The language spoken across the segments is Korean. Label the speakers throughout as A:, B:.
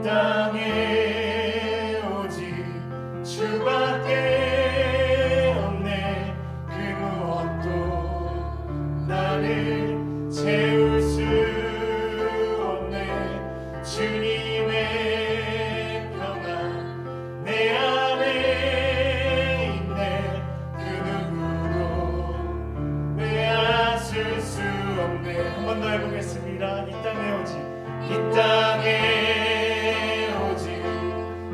A: 땅에 오직 주밖에 없네. 그 무엇도 나를 채울 수 없네. 주님의 평안 내 안에 있네. 그 누구도 빼앗을 수 없네. 한 번 더 해보겠습니다. 이 땅에 오직 이 땅에 오직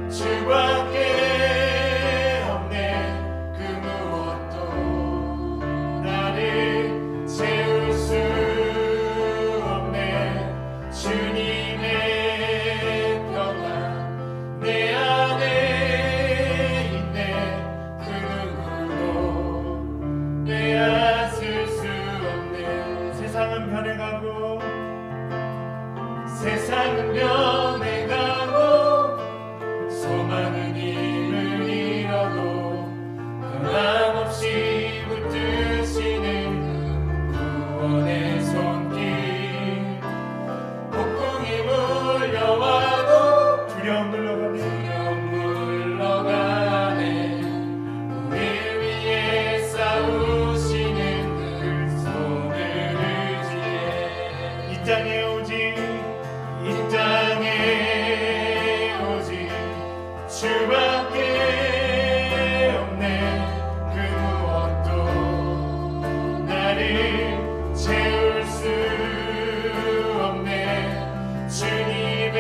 A: 주밖에 없네. 그 무엇도 나를 채울 수 없네. 주님의 평안 내 안에 있네. 그 누구도 빼앗을 수 없네. 세상은 변해가고 세상은 변해가고 소망은 힘을 잃어도 변함없이 붙드시는 구원의 손길. 폭풍이 몰려와도 두려움 물러가네. 우릴 위해 싸우시는 그 손을 의지해. 이 땅에 오직 이 땅에 오직 주밖에 없네. 그 무엇도 나를 채울 수 없네.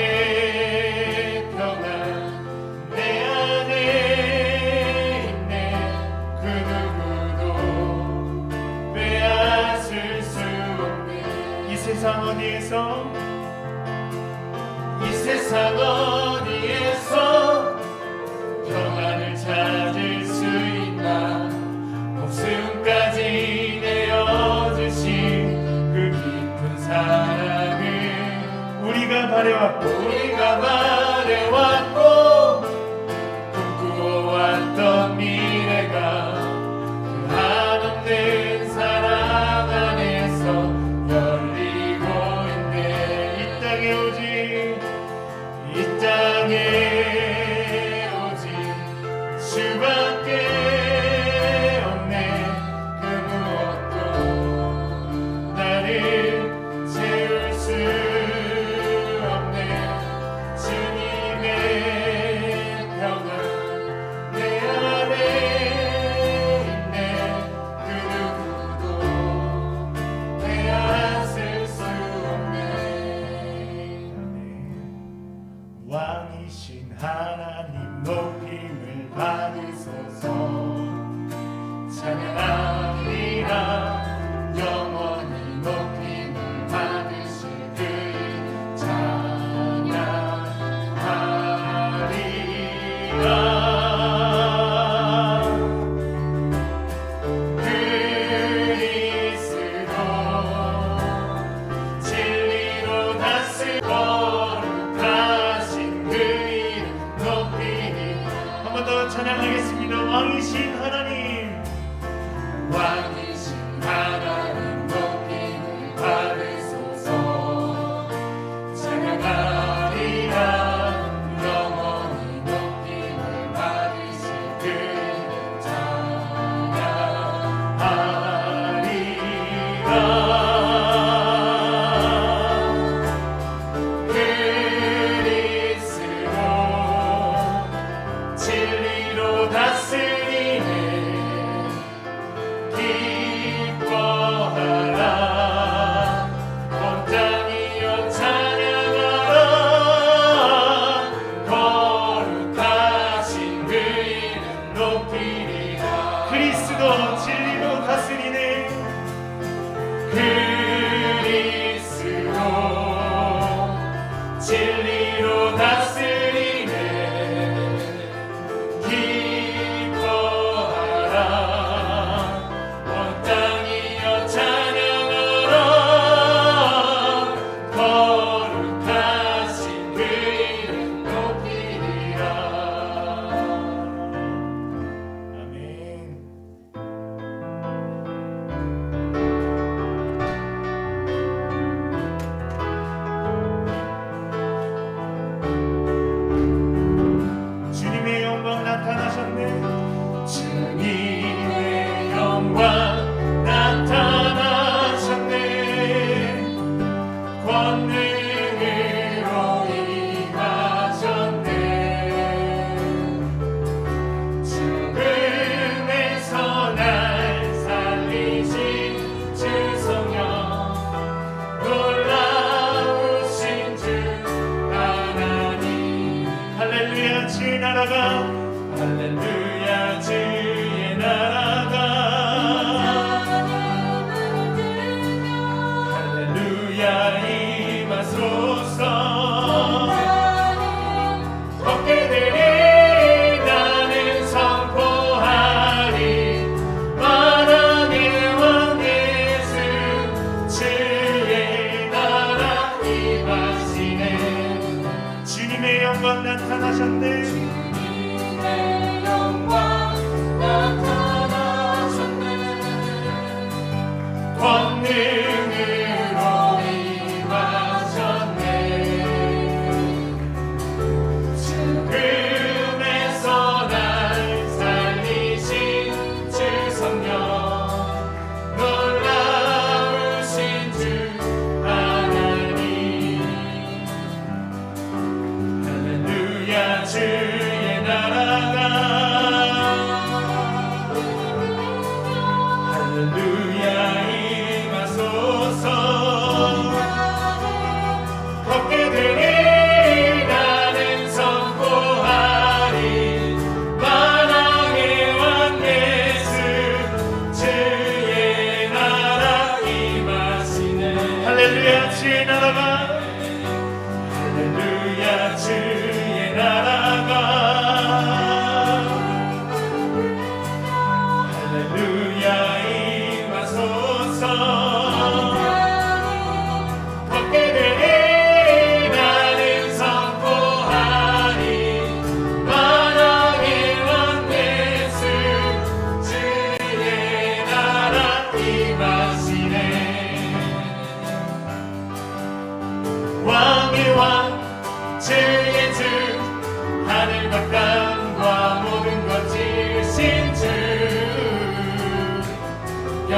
A: 주님의 평안 내 안에 있네. 그 누구도 빼앗을 수 없네. 이 세상 어디에서 이 세상 어디에서 평안을 찾을 수 있나. 목숨까지 내어주신 그 깊은 사랑을 우리가 바래왔고 꿈꾸어왔던 미래가 그 한없는 사랑 안에서 열리고 있네. 이 땅에 오직 이 땅에 오직 주밖에 없네. 그 무엇도 나를 채울 수 없네. 주님의 평안 내 안에 있네. 그 누구도 빼앗을 수 없네. 왕이신 하나님 높임을 받으소서. 찬양하리라. 영원히 높임을 받으실 그의 찬양하리라. 그리스도 진리로 다스리고 거룩하신 그 이름 높이니. 한 번 더 찬양하겠습니다. 왕이신 하나님 높임을 받으소서. 찬양하리라. 영원히 높임을 받으실 그 찬양하리라. 그리스도 진리로 다스리네. 기뻐하라. 온 땅이여 찬양하라. 거룩하신 그 이름 높이리라. 그리스도 진리로 다스리네. 그리스도 진리로 다스리네. 기뻐하라. 온 땅이여 찬양하라. 거룩하신 그 이름 높이리라. 아멘.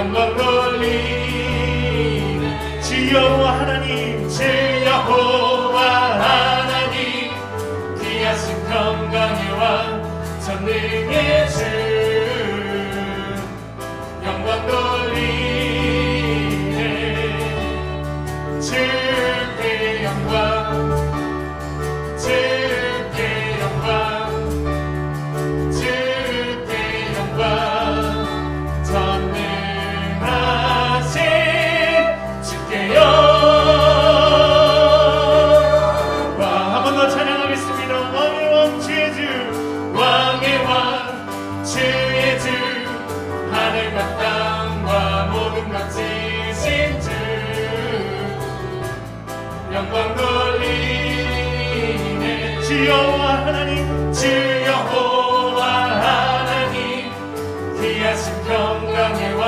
A: 영광 돌리네 주 여호와 하나님 주 여호와 하나님 귀하신 평강의 왕 전능의 주 영광 돌리네 주께 영광 주께 영광 주께 영광 전능하신 주께 영광 한 번 더 찬양하겠습니다. 왕의 왕 주의 주 왕의 왕 주의 주 하늘과 땅과 모든 것 지신 주 영광 돌리네 주 여호와 하나님 주 여호와 하나님 귀하신 평강의 왕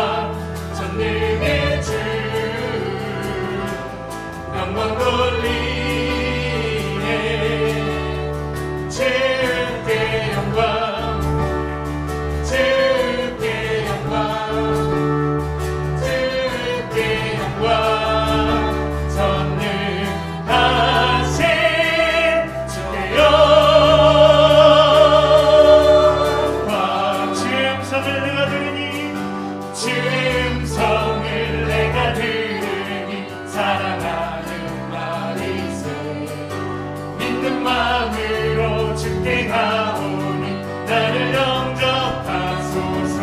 A: 전능의 주 영광 돌리네 주께 영광 주께 영광 주께 영광 전능하신 주께 영광 주의 음성을 내가 들으니 주의 음성을 내가 들으니 사랑하는 나리세 믿는 마음으로 주께 가오니 나를 영접하소서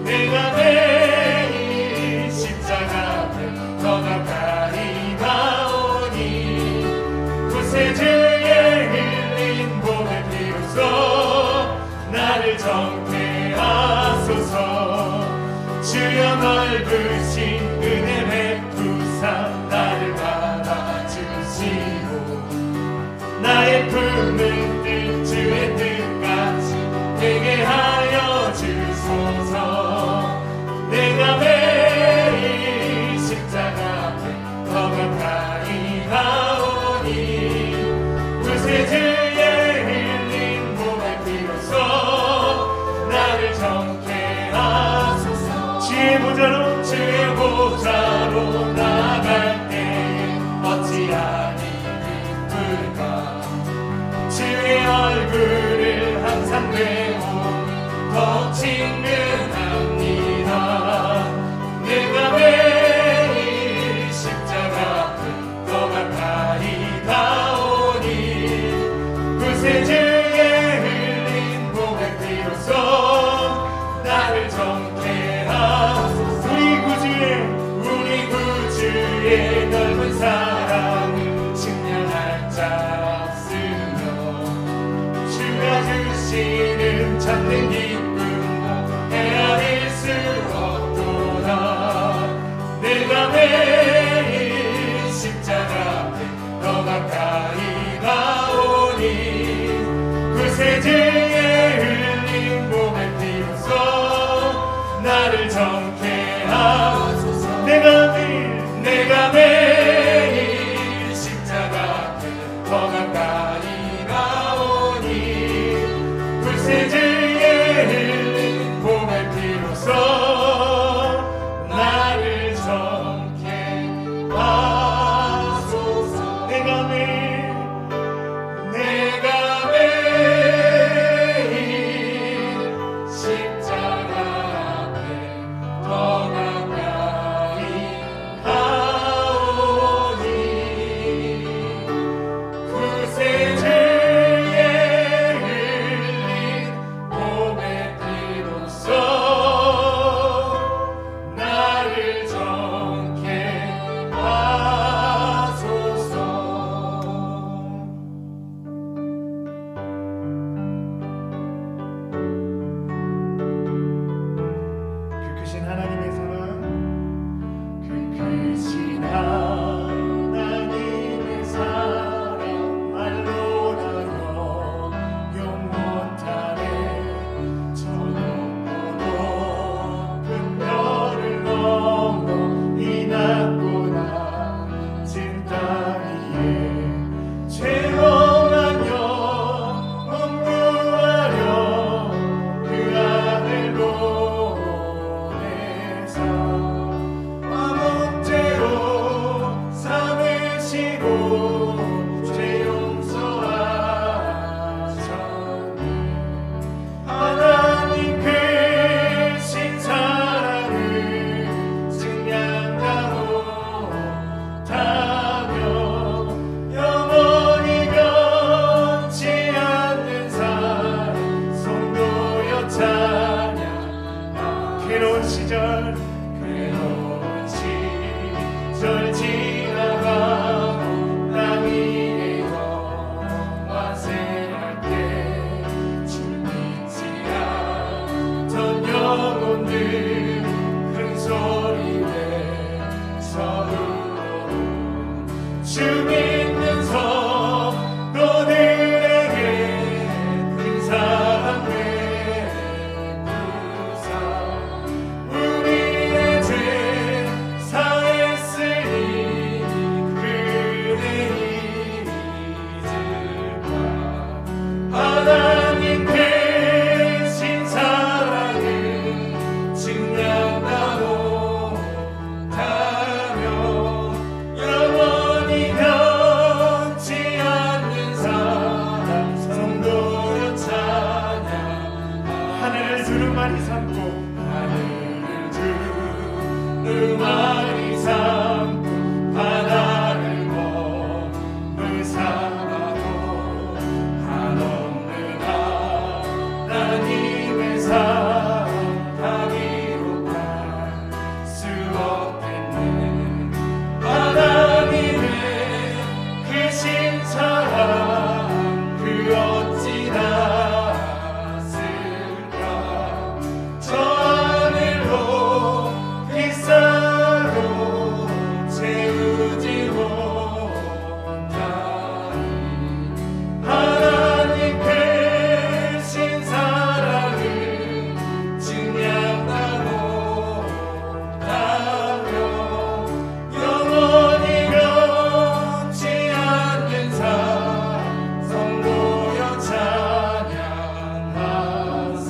A: 내가 매일 십자가 앞에 더 가까이 가오니 구세주의 흘린 몸의 피로써 나를 정케하소서 주여 넓으신 은혜 베푸사 나를 받아주시고 나의 품은 뜻 주의 뜻같이 되게 하여 주소서 내가 매일 십자가 앞에 더 가까이 가오니 구세주의 흘린 몸의 피로써 나를 정케하소서 주의 보좌로 나갈 때에 어찌하니 기쁠까 주의 얼굴을 항상 배우니 더 친근합니다 내가 매일 십자가 앞에 더 가까이 가오니 구세주의 흘린 몸의 피로써 나를 정케하소서 우리 구주의 넓은 사랑을 측량할 자 없으며 주가 주시는 참된 기쁨과 헤아릴 수 없도다 내가 매일 십자가 앞에 더 가까이 가오니 구세주의 흘린 몸의 피로써 나를 정케하소서 내가 매일 십자가 앞에 더 가까이 가오니 구세주의 시절 괴로운 시절 지나가고 땅 위에 영화 생활 때 주 믿지 않던 영혼들 큰 소리 외쳐으로 주 믿는 성도들에게 큰 사랑 베푸사 우리의 죄 사했으니 그대 잊을까 하나님 대신 사랑을 증명하고 다며 영원히 변치 않는 사랑 성도여 찬양 하늘을 두루마리 삼고 하늘을 두루마리 삼고 바다를 몸을 삼아도 한없는 하나님의 사랑 다 기록할 수 없겠네 하나님의 크신 사랑 그 어찌 닿았을까 저 하늘로 빗사로 채우지 못하니 하나님 크신 사랑을 증명하고 다며 영원히 변치 않는 사랑 성도여 찬양하세.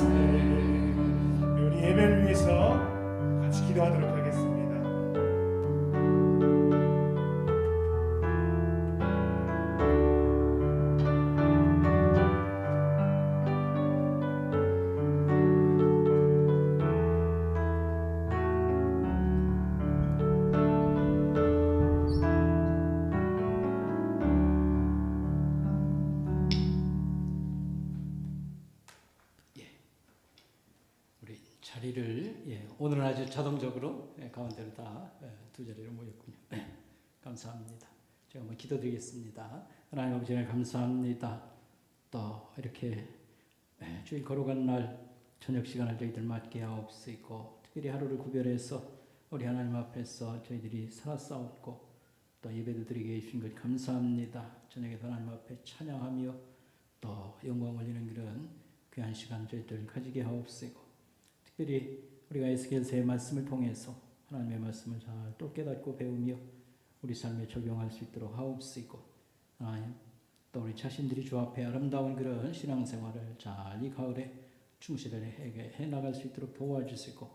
A: 우리 예배를 위해서 같이 기도하도록 하겠습니다.
B: 우리 자리를 오늘은 아주 자동적으로 가운데로 다 두 자리로 모였군요. 감사합니다. 제가 한번 기도드리겠습니다. 하나님 아버지 감사합니다. 또 이렇게 주일 걸어간 날 저녁 시간을 저희들 맞게 하옵시고 특별히 하루를 구별해서 우리 하나님 앞에서 저희들이 살아싸웠고 또 예배도 드리게 해주신 것 감사합니다. 저녁에 하나님 앞에 찬양하며 또 영광 올리는 그런 귀한 시간 저희들 가지게 하옵시고 특별히 우리가 에스겔서의 말씀을 통해서 하나님의 말씀을 잘 또 깨닫고 배우며 우리 삶에 적용할 수 있도록 하옵시고 하나님 또 우리 자신들이 주 앞에 아름다운 그런 신앙생활을 잘 이 가을에 충실하게 해나갈 수 있도록 도와주시고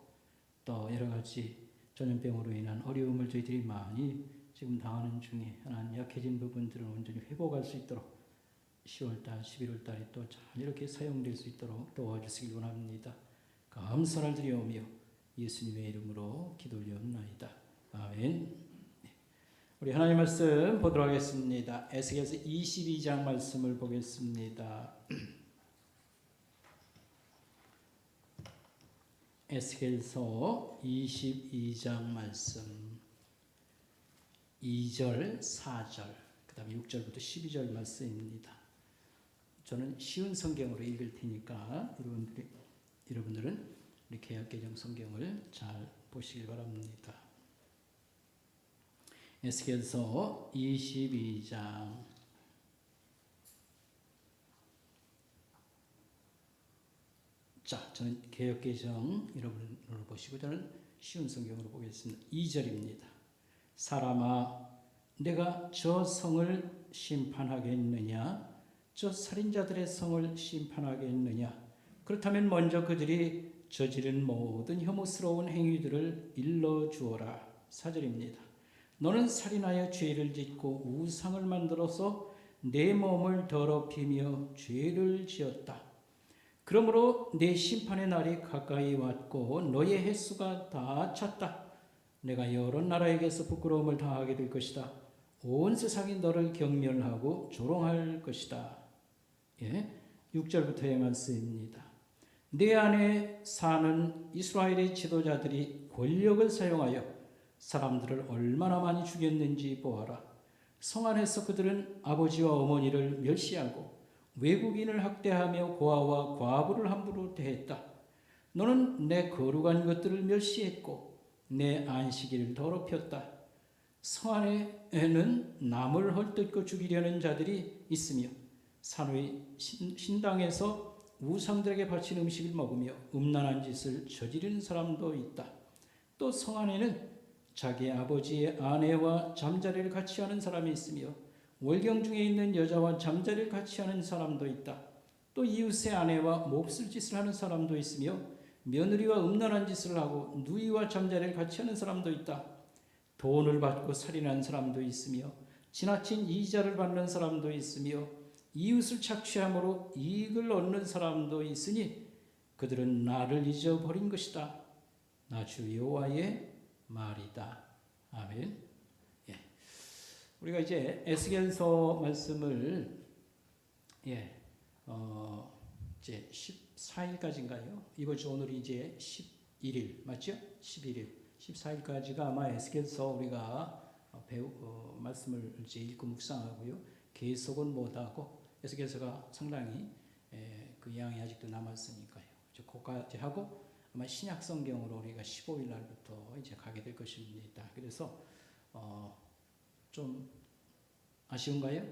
B: 또 여러 가지 전염병으로 인한 어려움을 저희들이 많이 지금 당하는 중에 하나님 약해진 부분들을 온전히 회복할 수 있도록 10월달, 11월달에 또 잘 이렇게 사용될 수 있도록 도와주시길 원합니다. 감사를 드리오며 예수님의 이름으로 기도 올려옵나이다. 아멘. 우리 하나님 말씀 보도록 하겠습니다. 에스겔서 22장 말씀을 보겠습니다. 에스겔서 22장 말씀 2절, 4절, 그 다음에 6절부터 12절 말씀입니다. 저는 쉬운 성경으로 읽을 테니까 여러분들은 우리 개역개정 성경을 잘 보시길 바랍니다. 에스겔서 22장 자, 저는 개역개정 여러분으로 보시고 저는 쉬운 성경으로 보겠습니다. 2절입니다. 사람아 내가 저 성을 심판하겠느냐 저 살인자들의 성을 심판하겠느냐 그렇다면 먼저 그들이 저지른 모든 혐오스러운 행위들을 일러주어라. 4절입니다. 너는 살인하여 죄를 짓고 우상을 만들어서 내 몸을 더럽히며 죄를 지었다. 그러므로 내 심판의 날이 가까이 왔고 너의 횟수가 다 찼다. 내가 여러 나라에게서 부끄러움을 당하게 될 것이다. 온 세상이 너를 경멸하고 조롱할 것이다. 6절부터의 말씀입니다. 내 안에 사는 이스라엘의 지도자들이 권력을 사용하여 사람들을 얼마나 많이 죽였는지 보아라. 성 안에서 그들은 아버지와 어머니를 멸시하고 외국인을 학대하며 고아와 과부를 함부로 대했다. 너는 내 거룩한 것들을 멸시했고 내 안식일을 더럽혔다. 성 안에는 남을 헐뜯고 죽이려는 자들이 있으며 산의 신당에서 우상들에게 바친 음식을 먹으며 음란한 짓을 저지르는 사람도 있다. 또 성 안에는 자기 아버지의 아내와 잠자리를 같이 하는 사람이 있으며 월경 중에 있는 여자와 잠자리를 같이 하는 사람도 있다. 또 이웃의 아내와 몹쓸 짓을 하는 사람도 있으며 며느리와 음란한 짓을 하고 누이와 잠자리를 같이 하는 사람도 있다. 돈을 받고 살인한 사람도 있으며 지나친 이자를 받는 사람도 있으며 이웃을 착취함으로 이익을 얻는 사람도 있으니 그들은 나를 잊어버린 것이다. 나 주 여호와의 말이다. 아멘. 예. 우리가 이제 에스겔서 말씀을 이제 14일까지인가요? 이번 주 오늘이 이제 11일 맞죠? 11일, 14일까지가 아마 에스겔서 우리가 말씀을 이제 읽고 묵상하고요. 계속은 못하고 에스겔서가 상당히 그 양이 아직도 남았으니까요. 그까지 하고 아마 신약 성경으로 우리가 15일 날부터 이제 가게 될 것입니다. 그래서 좀 아쉬운가요?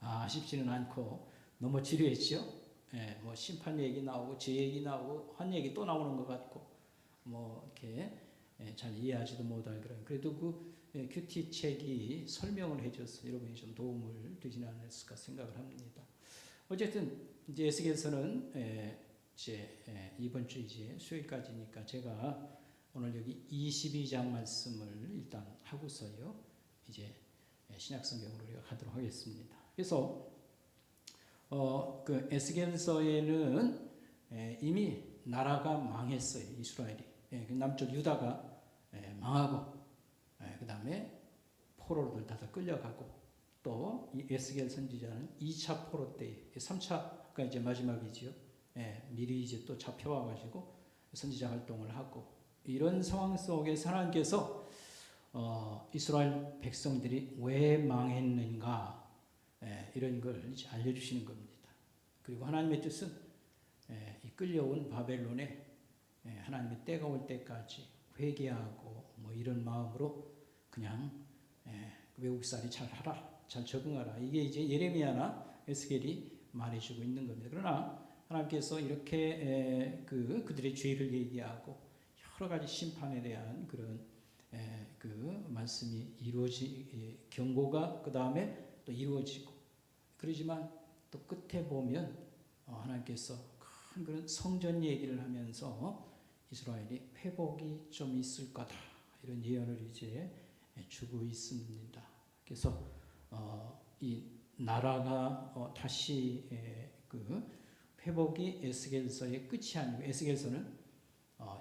B: 아쉽지는 않고 너무 지루했죠. 뭐 심판 얘기 나오고 제 얘기 나오고 한 얘기 또 나오는 것 같고 뭐 이렇게 잘 이해하지도 못할 그런 그래도 그 큐티 책이 설명을 해줘서 여러분이 좀 도움을 되지는 않았을까 생각을 합니다. 어쨌든 이제 에스겔서는 이제 이번 주 이제 수요일까지니까 제가 오늘 여기 22장 말씀을 일단 하고서요 이제 신약성경으로 우리가 가도록 하겠습니다. 그래서 그 에스겔서에는 이미 나라가 망했어요. 이스라엘이 남쪽 유다가 망하고 그 다음에 포로들 다 끌려가고 또 이 에스겔 선지자는 2차 포로 때 3차가 이제 마지막이지요. 미리 이제 또 잡혀와가지고 선지자 활동을 하고 이런 상황 속에서 하나님께서 이스라엘 백성들이 왜 망했는가 이런 걸 이제 알려주시는 겁니다. 그리고 하나님의 뜻은 이 끌려온 바벨론에 하나님의 때가 올 때까지 회개하고 뭐 이런 마음으로 그냥 외국살이 잘 하라, 잘 적응하라. 이게 이제 예레미야나 에스겔이 말해주고 있는 겁니다. 그러나 하나님께서 이렇게 그들의 죄를 얘기하고 여러 가지 심판에 대한 그런 그 말씀이 경고가 그 다음에 또 이루어지고 그러지만 또 끝에 보면 하나님께서 큰 그런 성전 얘기를 하면서 이스라엘이 회복이 좀 있을 거다 이런 예언을 이제 주고 있습니다. 그래서 이 나라가 다시 그 회복이 에스겔서의 끝이 아니고 에스겔서는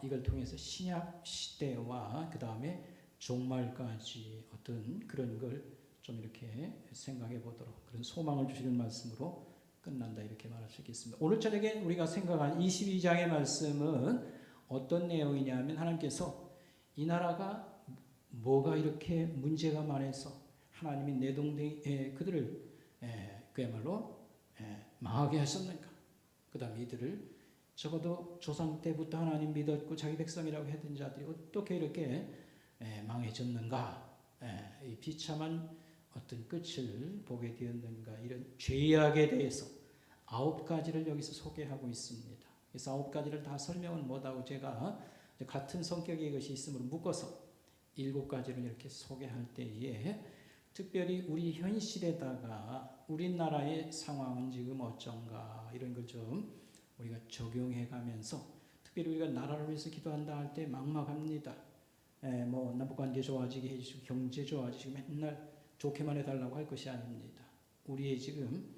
B: 이걸 통해서 신약 시대와 그 다음에 종말까지 어떤 그런 걸 좀 이렇게 생각해 보도록 그런 소망을 주시는 말씀으로 끝난다 이렇게 말할 수 있겠습니다. 오늘 저녁에 우리가 생각한 22장의 말씀은 어떤 내용이냐면 하나님께서 이 나라가 뭐가 이렇게 문제가 많아서 하나님이 내동댕이 그들을 그야말로 망하게 하셨는가. 그 다음에 이들을 적어도 조상 때부터 하나님 믿었고 자기 백성이라고 했던 자들이 어떻게 이렇게 망해졌는가. 이 비참한 어떤 끝을 보게 되었는가. 이런 죄악에 대해서 9가지를 여기서 소개하고 있습니다. 그래서 9가지를 다 설명은 못하고 제가 같은 성격의 것이 있으므로 묶어서 7가지를 이렇게 소개할 때에 특별히 우리 현실에다가 우리나라의 상황은 지금 어쩐가 이런 걸 좀 우리가 적용해 가면서 특별히 우리가 나라를 위해서 기도한다 할 때 막막합니다. 뭐 남북관계 좋아지게 해주시고 경제 좋아지시고 맨날 좋게만 해달라고 할 것이 아닙니다. 우리의 지금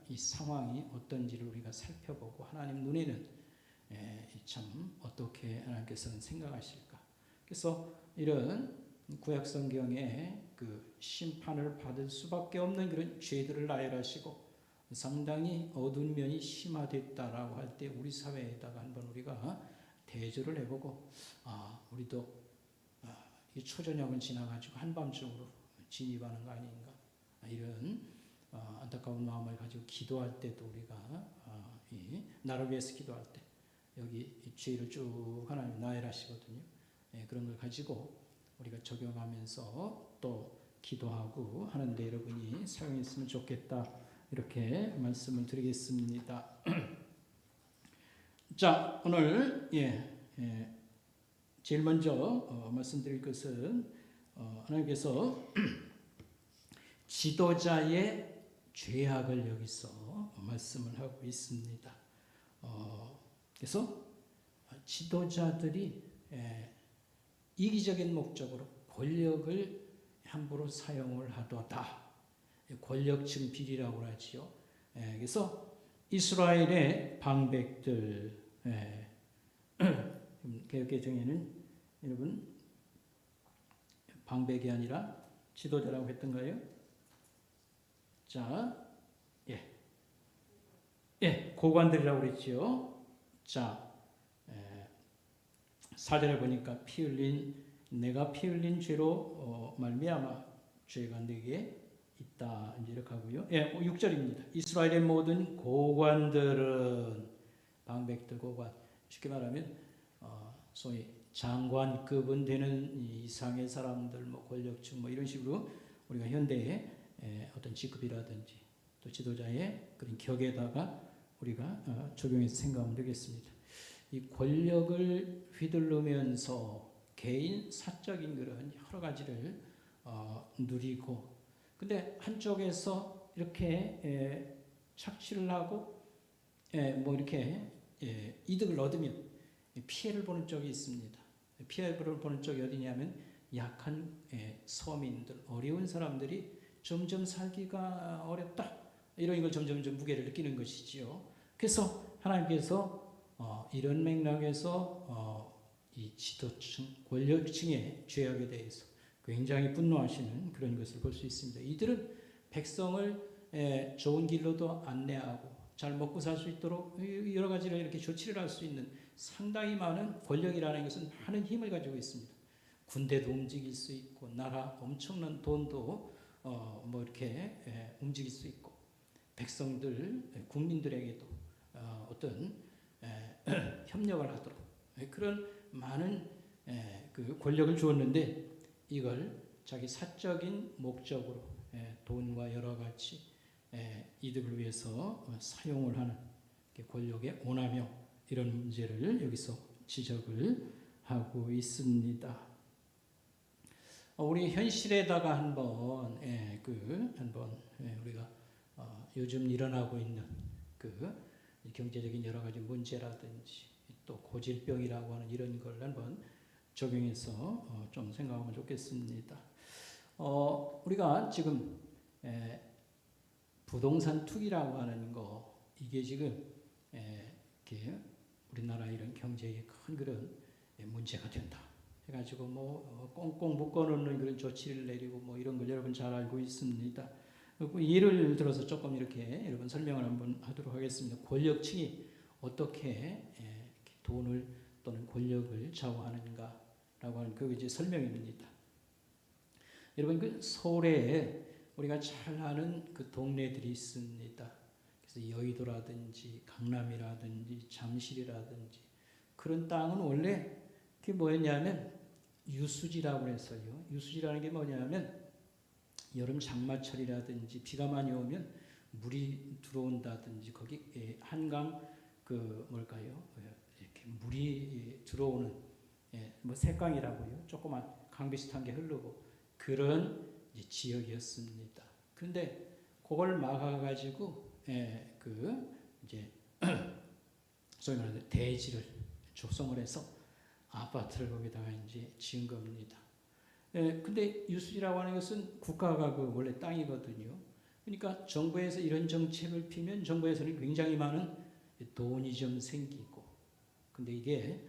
B: 이 상황이 어떤지를 우리가 살펴보고 하나님 눈에는 참 어떻게 하나님께서는 생각하실까. 그래서 이런 구약 성경에 그 심판을 받을 수밖에 없는 그런 죄들을 나열하시고 상당히 어두운 면이 심화됐다라고 할 때 우리 사회에다가 한번 우리가 대조를 해보고 우리도 이 초저녁을 지나가지고 한밤중으로 진입하는 거 아닌가 이런 안타까운 마음을 가지고 기도할 때도 우리가 이 나를 위해서 기도할 때 여기 이 죄를 쭉 하나님 나열하시거든요. 그런 걸 가지고 우리가 적용하면서 또 기도하고 하는데 여러분이 사용했으면 좋겠다 이렇게 말씀을 드리겠습니다. 자, 오늘 제일 먼저 말씀드릴 것은 하나님께서 지도자의 죄악을 여기서 말씀을 하고 있습니다. 그래서 지도자들이 이기적인 목적으로 권력을 함부로 사용을 하도다. 권력층 비리라고 하지요. 그래서 이스라엘의 방백들 개혁개정에는 여러분 방백이 아니라 지도자라고 했던가요? 자, 고관들이라고 그랬지요. 자, 4절에 보니까 내가 피 흘린 죄로 말미암아 죄가 내게 있다 이렇게 하고요. 6절입니다. 이스라엘의 모든 고관들은 방백들 고관 쉽게 말하면 소위 장관급은 되는 이상의 사람들 뭐 권력층 뭐 이런 식으로 우리가 현대의 어떤 직급이라든지 또 지도자의 그런 격에다가 우리가 적용해서 생각하면 되겠습니다. 이 권력을 휘둘르면서 개인 사적인 그런 여러 가지를 누리고 근데 한쪽에서 이렇게 착취를 하고 뭐 이렇게 이득을 얻으면 피해를 보는 쪽이 있습니다. 피해를 보는 쪽이 어디냐면 약한 서민들, 어려운 사람들이 점점 살기가 어렵다. 이런 걸 점점 무게를 느끼는 것이지요. 그래서 하나님께서 이런 맥락에서 이 지도층, 권력층의 죄악에 대해서 굉장히 분노하시는 그런 것을 볼 수 있습니다. 이들은 백성을 좋은 길로도 안내하고 잘 먹고 살 수 있도록 여러 가지로 이렇게 조치를 할 수 있는 상당히 많은 권력이라는 것은 많은 힘을 가지고 있습니다. 군대도 움직일 수 있고 나라 엄청난 돈도 뭐 이렇게 움직일 수 있고 백성들 국민들에게도 어떤 협력을 하도록 그런 많은 그 권력을 주었는데 이걸 자기 사적인 목적으로 돈과 여러 가지 이득을 위해서 사용을 하는 권력의 오남용 이런 문제를 여기서 지적을 하고 있습니다. 우리 현실에다가 한번 우리가 요즘 일어나고 있는 그 경제적인 여러 가지 문제라든지 또 고질병이라고 하는 이런 걸 한번 적용해서 좀 생각하면 좋겠습니다. 우리가 지금 부동산 투기라고 하는 거 이게 지금 이렇게 우리나라 이런 경제에 큰 그런 문제가 된다. 해가지고 뭐 꽁꽁 묶어놓는 그런 조치를 내리고 뭐 이런 걸 여러분 잘 알고 있습니다. 예를 들어서 조금 이렇게 여러분 설명을 한번 하도록 하겠습니다. 권력층이 어떻게 돈을 또는 권력을 좌우하는가라고 하는 그 이제 설명입니다. 여러분 그 서울에 우리가 잘 아는 그 동네들이 있습니다. 그래서 여의도라든지 강남이라든지 잠실이라든지 그런 땅은 원래 그게 뭐였냐면 유수지라고 해서요. 유수지라는 게 뭐냐면 여름 장마철이라든지 비가 많이 오면 물이 들어온다든지 거기 한강 그 뭘까요? 이렇게 물이 들어오는 뭐 색강이라고요. 조그만 강 비슷한 게 흐르고 그런 지역이었습니다. 그런데 그걸 막아가지고 그 이제 소위 말하는 대지를 조성을 해서 아파트를 거기다가 이제 지은 겁니다. 근데 유수지라고 하는 것은 국가가 그 원래 땅이거든요. 그러니까 정부에서 이런 정책을 피면 정부에서는 굉장히 많은 돈이 좀 생기고, 근데 이게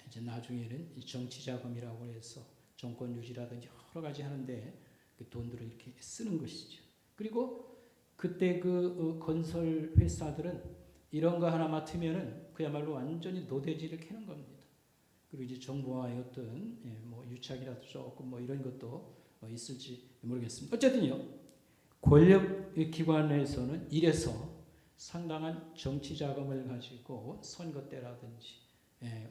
B: 이제 나중에는 정치 자금이라고 해서 정권 유지라든지 여러 가지 하는데 그 돈들을 이렇게 쓰는 것이죠. 그리고 그때 그 건설 회사들은 이런 거 하나 맡으면은 그야말로 완전히 노대지를 캐는 겁니다. 그리고 이제 정부와의 어떤 뭐 유착이라도 조금 뭐 이런 것도 있을지 모르겠습니다. 어쨌든요, 권력 기관에서는 이래서 상당한 정치 자금을 가지고 선거 때라든지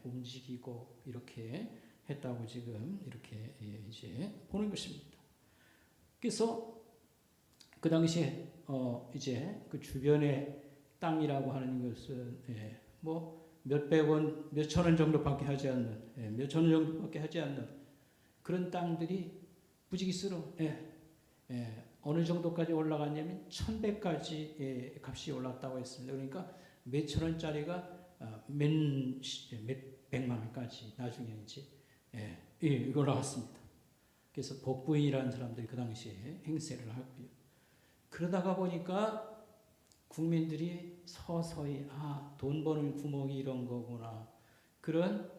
B: 움직이고 이렇게 했다고 지금 이렇게 이제 보는 것입니다. 그래서 그 당시에 이제 그 주변의 땅이라고 하는 것은 뭐 몇백 원, 몇천 원 정도밖에 하지 않는, 몇천 원 정도밖에 하지 않는 그런 땅들이 부지기수로 어느 정도까지 올라갔냐면 1,100까지 값이 올랐다고 했습니다. 그러니까 몇천 원짜리가 몇백만 원까지 나중에 이제 올라갔습니다. 그래서 복부인이라는 사람들이 그 당시에 행세를 하고요. 그러다가 보니까 국민들이 서서히 돈 버는 구멍이 이런 거구나, 그런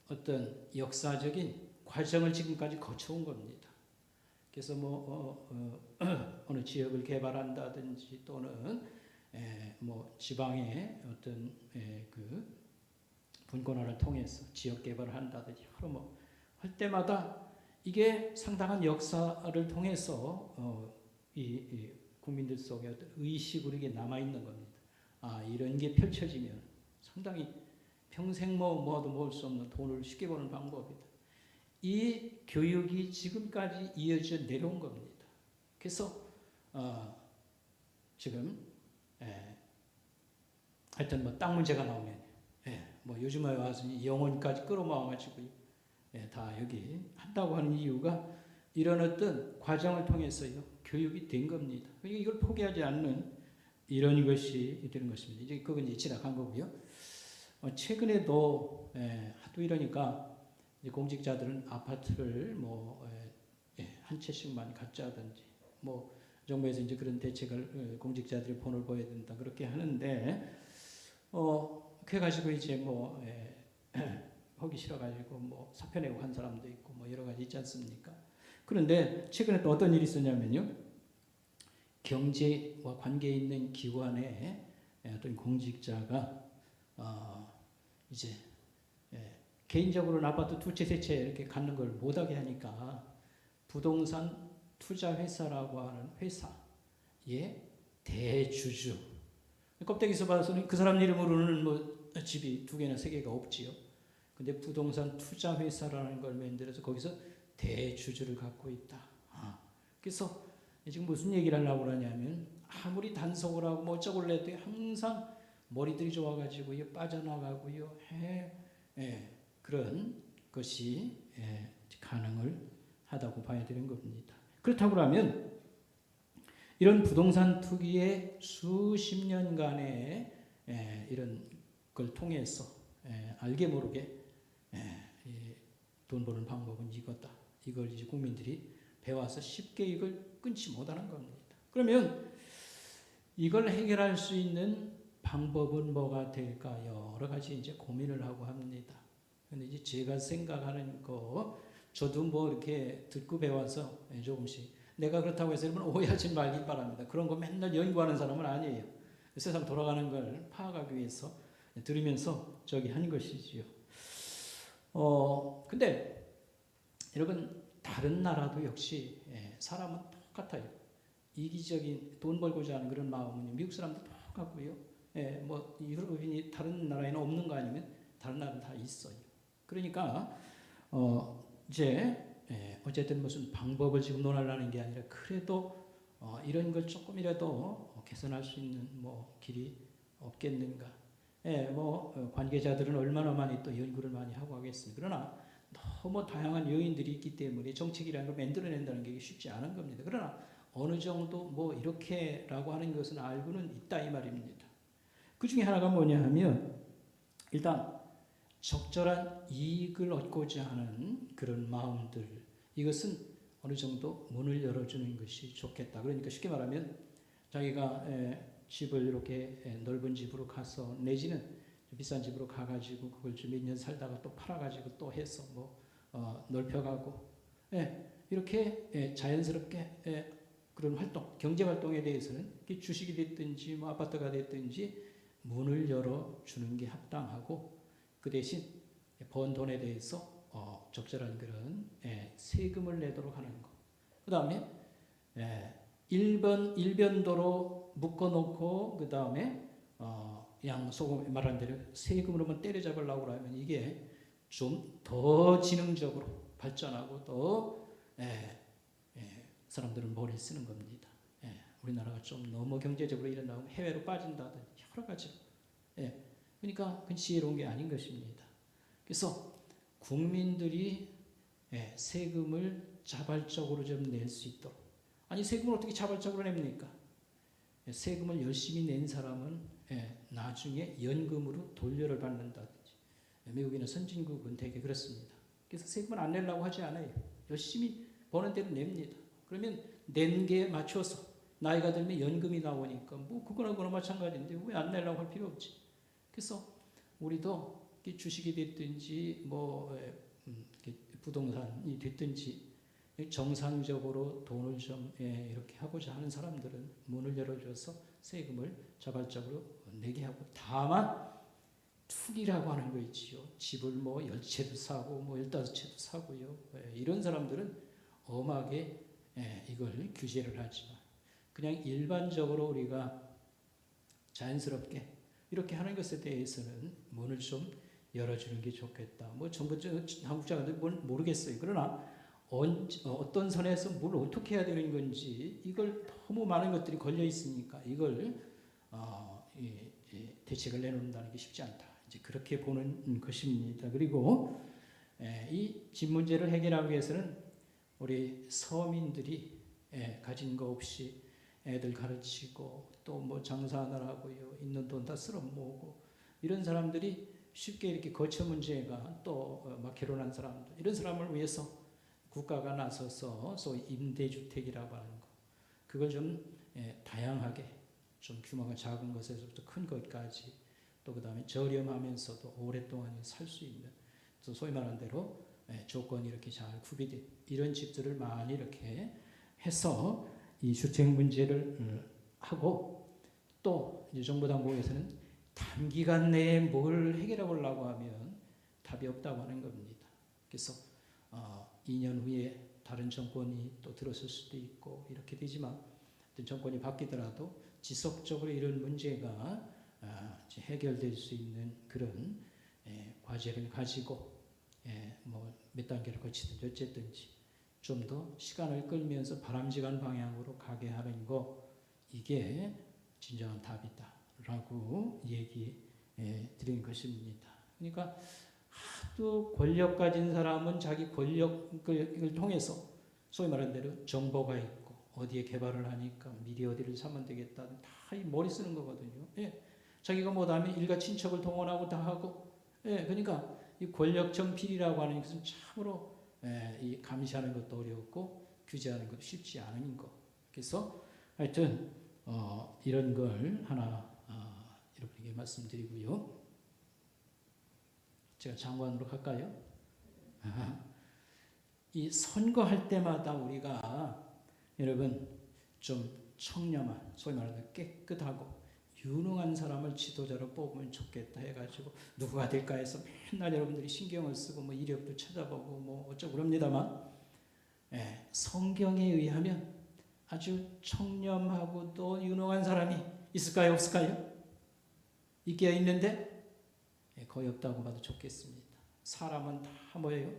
B: 어떤 역사적인 과정을 지금까지 거쳐온 겁니다. 그래서 뭐 어느 지역을 개발한다든지 또는 뭐 지방의 어떤 그 분권화를 통해서 지역 개발을 한다든지 여러 뭐 할 때마다 이게 상당한 역사를 통해서 이 국민들 속에 어떤 의식으로 이게 남아 있는 겁니다. 이런 게 펼쳐지면 상당히 평생 모아도 모을 수 없는 돈을 쉽게 버는 방법이다. 이 교육이 지금까지 이어져 내려온 겁니다. 그래서 지금 하여튼 뭐 땅 문제가 나오면 뭐 요즘에 와서 영혼까지 끌어모아가지고 다 여기 한다고 하는 이유가 이런 어떤 과정을 통해서요 교육이 된 겁니다. 이걸 포기하지 않는 이런 것이 되는 것입니다. 이제 그건 이제 지나간 거고요. 최근에도 하도 이러니까 이제 공직자들은 아파트를 뭐 한 채씩만 갖자든지 뭐 정부에서 이제 그런 대책을 공직자들이 본을 보여야 된다 그렇게 하는데 그래 가지고 이제 뭐 하기 싫어 가지고 뭐 사표 내고 한 사람도 있고 뭐 여러 가지 있지 않습니까? 그런데 최근에 또 어떤 일이 있었냐면요. 경제와 관계 있는 기관의 어떤 공직자가 이제 개인적으로는 아파트 두 채, 세 채 이렇게 갖는 걸 못하게 하니까 부동산 투자 회사라고 하는 회사의 대주주, 껍데기에서 봐서는 그 사람 이름으로는 뭐 집이 두 개나 세 개가 없지요. 근데 부동산 투자 회사라는 걸 만들어서 거기서 대주주를 갖고 있다. 그래서 지금 무슨 얘기를 하려고 그러냐면 아무리 단속을 하고 뭐 어쩌고 해도 항상 머리들이 좋아가지고 빠져나가고요. 그런 것이 가능을 하다고 봐야 되는 겁니다. 그렇다고 하면 이런 부동산 투기의 수십 년간의 이런 걸 통해서 알게 모르게 돈 버는 방법은 이거다. 이걸 이제 국민들이 배워서 쉽게 이걸 끊지 못하는 겁니다. 그러면 이걸 해결할 수 있는 방법은 뭐가 될까? 여러 가지 이제 고민을 하고 합니다. 근데 이제 제가 생각하는 거, 저도 뭐 이렇게 듣고 배워서 조금씩, 내가 그렇다고 해서 여러분 오해하지 말기 바랍니다. 그런 거 맨날 연구하는 사람은 아니에요. 세상 돌아가는 걸 파악하기 위해서 들으면서 저기 한 것이지요. 근데 여러분 다른 나라도 역시 사람은 똑같아요. 이기적인 돈 벌고자 하는 그런 마음은 미국 사람도 똑같고요. 뭐 유럽인이 다른 나라에는 없는 거 아니면 다른 나라는 다 있어요. 그러니까 이제 어쨌든 무슨 방법을 지금 논하려는 게 아니라 그래도 이런 걸 조금이라도 개선할 수 있는 뭐 길이 없겠는가. 뭐 관계자들은 얼마나 많이 또 연구를 많이 하고 하겠습니다. 그러나 너무 다양한 요인들이 있기 때문에 정책이라는 걸 만들어낸다는 게 쉽지 않은 겁니다. 그러나 어느 정도 뭐 이렇게라고 하는 것은 알고는 있다 이 말입니다. 그 중에 하나가 뭐냐 하면 일단 적절한 이익을 얻고자 하는 그런 마음들, 이것은 어느 정도 문을 열어주는 것이 좋겠다. 그러니까 쉽게 말하면 자기가 집을 이렇게 넓은 집으로 가서 내지는 비싼 집으로 가가지고 그걸 좀 몇 년 살다가 또 팔아가지고 또 해서 뭐 넓혀가고 이렇게 자연스럽게 그런 활동, 경제 활동에 대해서는 주식이 됐든지 뭐 아파트가 됐든지 문을 열어주는 게 합당하고 그 대신 번 돈에 대해서 적절한 그런 세금을 내도록 하는 거. 그 다음에 일변도로 묶어놓고 그 다음에 소금 말한 대로 세금으로만 때려잡으려고 하면 이게 좀 더 지능적으로 발전하고 더 사람들은 머리를 쓰는 겁니다. 우리나라가 좀 너무 경제적으로 이런다면 해외로 빠진다든지 여러 가지. 그러니까 그건 지혜로운 게 아닌 것입니다. 그래서 국민들이 세금을 자발적으로 좀 낼 수 있도록. 아니 세금을 어떻게 자발적으로 냅니까? 세금을 열심히 낸 사람은 나중에 연금으로 돌려를 받는다든지. 미국이나 선진국은 되게 그렇습니다. 그래서 세금을 안 내려고 하지 않아요. 열심히 버는 대로 냅니다. 그러면 낸 게 맞춰서 나이가 들면 연금이 나오니까 뭐 그거나 마찬가지인데 왜 안 내려고 할 필요 없지. 그래서 우리도 주식이 됐든지 뭐 부동산이 됐든지 정상적으로 돈을 좀 이렇게 하고자 하는 사람들은 문을 열어줘서 세금을 자발적으로 내게 하고, 다만 투기라고 하는 거 있지요. 집을 뭐 10채도 사고 뭐 15채도 사고요. 이런 사람들은 엄하게 이걸 규제를 하지만 그냥 일반적으로 우리가 자연스럽게 이렇게 하는 것에 대해서는 문을 좀 열어주는 게 좋겠다. 뭐 전부 한국 사람들 모르겠어요. 그러나 어떤 선에서 뭘 어떻게 해야 되는 건지 이걸 너무 많은 것들이 걸려 있으니까 이걸 대책을 내놓는다는 게 쉽지 않다. 이제 그렇게 보는 것입니다. 그리고 이 집 문제를 해결하기 위해서는 우리 서민들이 가진 거 없이 애들 가르치고 또 뭐 장사하느라고요 있는 돈 다 쓸어 모으고 이런 사람들이 쉽게 이렇게 거처 문제가 또 막 결혼한 사람들 이런 사람을 위해서 국가가 나서서 소위 임대주택이라고 하는 거 그걸 좀 다양하게 좀 규모가 작은 것에서부터 큰 것까지 또 그 다음에 저렴하면서도 오랫동안 살 수 있는 또 소위 말하는 대로 조건이 이렇게 잘 구비된 이런 집들을 많이 이렇게 해서 이 주택 문제를 하고 또 이제 정부 당국에서는 단기간 내에 뭘 해결해 보려고 하면 답이 없다고 하는 겁니다. 그래서 2년 후에 다른 정권이 또 들어설 수도 있고 이렇게 되지만 어떤 정권이 바뀌더라도 지속적으로 이런 문제가 해결될 수 있는 그런 과제를 가지고 뭐 몇 단계를 거치든지 어쨌든지 좀 더 시간을 끌면서 바람직한 방향으로 가게 하는 거 이게 진정한 답이다라고 얘기 드린 것입니다. 그러니까 하도 권력 가진 사람은 자기 권력을 통해서 소위 말하는 대로 정보가 있고 어디에 개발을 하니까 미리 어디를 사면 되겠다 다 이 머리 쓰는 거거든요. 자기가 못하면 일가 친척을 동원하고 다 하고 그러니까 이 권력형 비리라고 하는 것은 참으로 이 감시하는 것도 어렵고 규제하는 것도 쉽지 않은 거. 그래서 하여튼 이런 걸 하나 여러분에게 말씀드리고요. 제가 장관으로 갈까요? 이 선거할 때마다 우리가 여러분 좀 청렴한 소위 말하는 깨끗하고 유능한 사람을 지도자로 뽑으면 좋겠다 해가지고 누구가 될까 해서 맨날 여러분들이 신경을 쓰고 뭐 이력도 찾아보고 뭐 어쩌고 그럽니다만 성경에 의하면 아주 청렴하고도 유능한 사람이 있을까요? 없을까요? 있기야 있는데 거의 없다고 봐도 좋겠습니다. 사람은 다 뭐예요?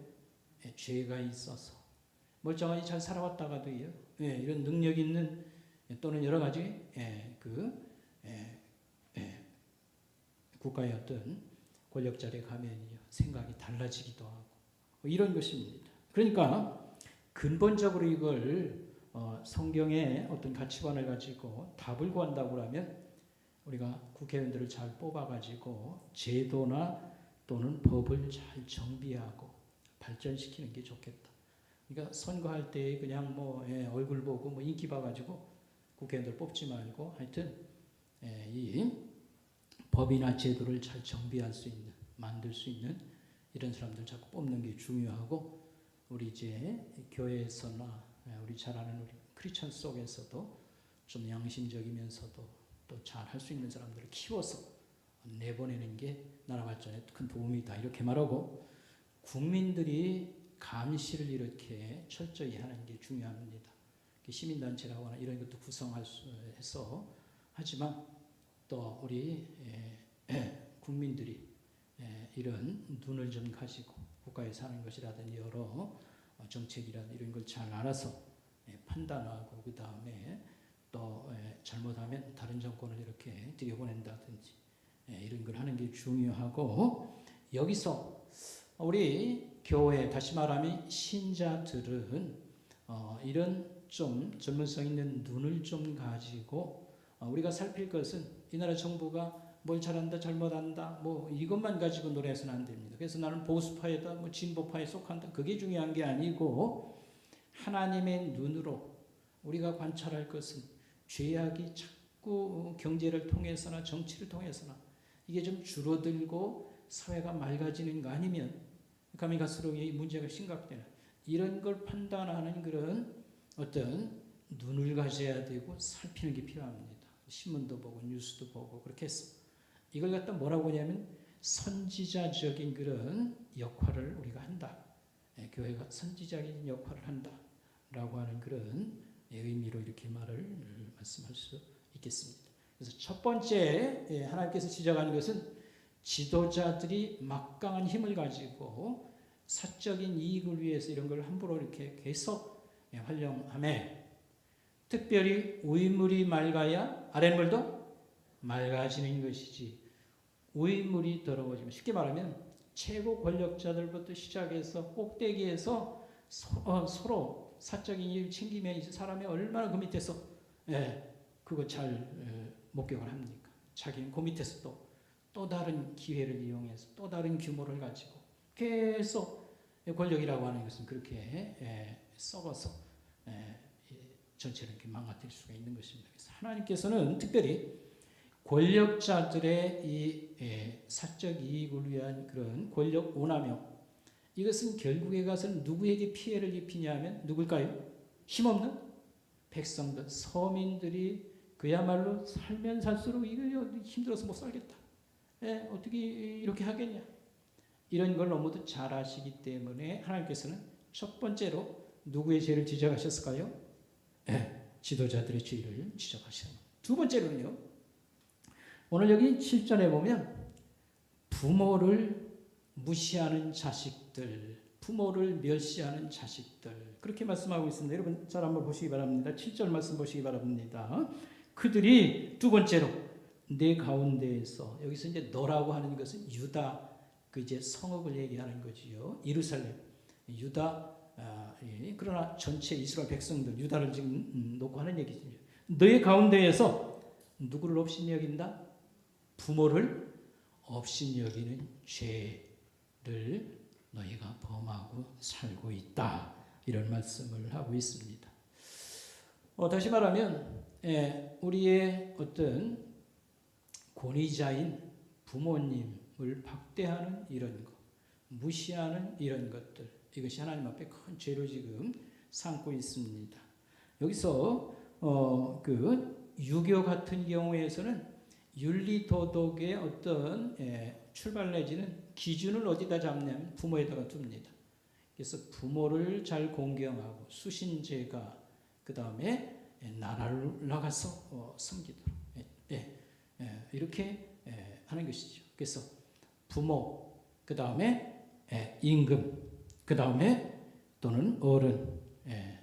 B: 죄가 있어서 멀쩡하니 잘 살아왔다가도요 이런 능력 있는 또는 여러 가지 국가의 어떤 권력 자리에 가면요 생각이 달라지기도 하고 이런 것입니다. 그러니까 근본적으로 이걸 성경의 어떤 가치관을 가지고 답을 구한다고 하면 우리가 국회의원들을 잘 뽑아가지고 제도나 또는 법을 잘 정비하고 발전시키는 게 좋겠다. 그러니까 선거할 때 그냥 뭐 얼굴 보고 뭐 인기 봐가지고 국회의원들 뽑지 말고 하여튼 이 법이나 제도를 잘 정비할 수 있는 만들 수 있는 이런 사람들 자꾸 뽑는 게 중요하고 우리 이제 교회에서나 우리 잘 아는 우리 크리스천 속에서도 좀 양심적이면서도 또 잘 할 수 있는 사람들을 키워서 내보내는 게 나라 발전에 큰 도움이다. 이렇게 말하고 국민들이 감시를 이렇게 철저히 하는 게 중요합니다. 시민단체라거나 이런 것도 구성할 수 해서 하지만 또 우리 국민들이 이런 눈을 좀 가지고 국가에 사는 것이라든지 여러 정책이라든지 이런 걸 잘 알아서 판단하고 그 다음에 또 잘못하면 다른 정권을 이렇게 들여보낸다든지 이런 걸 하는 게 중요하고 여기서 우리 교회 다시 말하면 신자들은 이런 좀 전문성 있는 눈을 좀 가지고 우리가 살필 것은 이 나라 정부가 뭘 잘한다 잘못한다 뭐 이것만 가지고 노래해서는 안 됩니다. 그래서 나는 보수파에다 뭐 진보파에 속한다 그게 중요한 게 아니고 하나님의 눈으로 우리가 관찰할 것은 죄악이 자꾸 경제를 통해서나 정치를 통해서나 이게 좀 줄어들고 사회가 맑아지는 거 아니면 가면 갈수록 이 문제가 심각되는 이런 걸 판단하는 그런 어떤 눈을 가져야 되고 살피는 게 필요합니다. 신문도 보고 뉴스도 보고 그렇게 해서 이걸 갖다 뭐라고 하냐면 선지자적인 그런 역할을 우리가 한다. 교회가 선지자적인 역할을 한다라고 하는 그런 의미로 이렇게 말씀할 수 있겠습니다. 그래서 첫 번째 하나님께서 지적하는 것은 지도자들이 막강한 힘을 가지고 사적인 이익을 위해서 이런 걸 함부로 이렇게 계속 활용하며 특별히 윗물이 맑아야 아랫물도 맑아지는 것이지 윗물이 더러워지면 쉽게 말하면 최고 권력자들부터 시작해서 꼭대기에서 서로 사적인 이익을 챙기면 이제 사람이 얼마나 그 밑에서 그거 잘 목격을 합니까? 자기는 그 밑에서 또 다른 기회를 이용해서 또 다른 규모를 가지고 계속 권력이라고 하는 것은 그렇게 썩어서 전체를 이렇게 망가뜨릴 수가 있는 것입니다. 그래서 하나님께서는 특별히 권력자들의 이 사적 이익을 위한 그런 권력 오남용 이것은 결국에 가서는 누구에게 피해를 입히냐면 누굴까요? 힘없는 백성들, 서민들이 그야말로 살면 살수록 이거 힘들어서 못 살겠다. 어떻게 이렇게 하겠냐? 이런 걸 너무도 잘 아시기 때문에 하나님께서는 첫 번째로 누구의 죄를 지적하셨을까요? 지도자들의 죄를 지적하셨습니다. 두 번째로는요. 오늘 여기 7절에 보면 부모를 무시하는 자식들, 부모를 멸시하는 자식들 그렇게 말씀하고 있습니다. 여러분 잘 한번 보시기 바랍니다. 7절 말씀 보시기 바랍니다. 그들이 두 번째로 내 가운데에서 여기서 이제 너라고 하는 것은 유다 그 이제 성읍을 얘기하는 거지요. 예루살렘, 유다 그러나 전체 이스라엘 백성들 유다를 지금 놓고 하는 얘기죠. 너의 가운데에서 누구를 업신여긴다? 부모를 업신여기는 죄를 너희가 범하고 살고 있다. 이런 말씀을 하고 있습니다. 다시 말하면 우리의 어떤 권위자인 부모님을 박대하는 이런 것, 무시하는 이런 것들 이것이 하나님 앞에 큰 죄로 지금 삼고 있습니다. 여기서 그 유교 같은 경우에서는 윤리 도덕의 어떤 출발 내지는 기준을 어디다 잡냐면 부모에다가 둡니다. 그래서 부모를 잘 공경하고 수신제가 그 다음에 나라를 나가서 섬기도록 이렇게 하는 것이죠. 그래서 부모 그 다음에 임금 그 다음에 또는 어른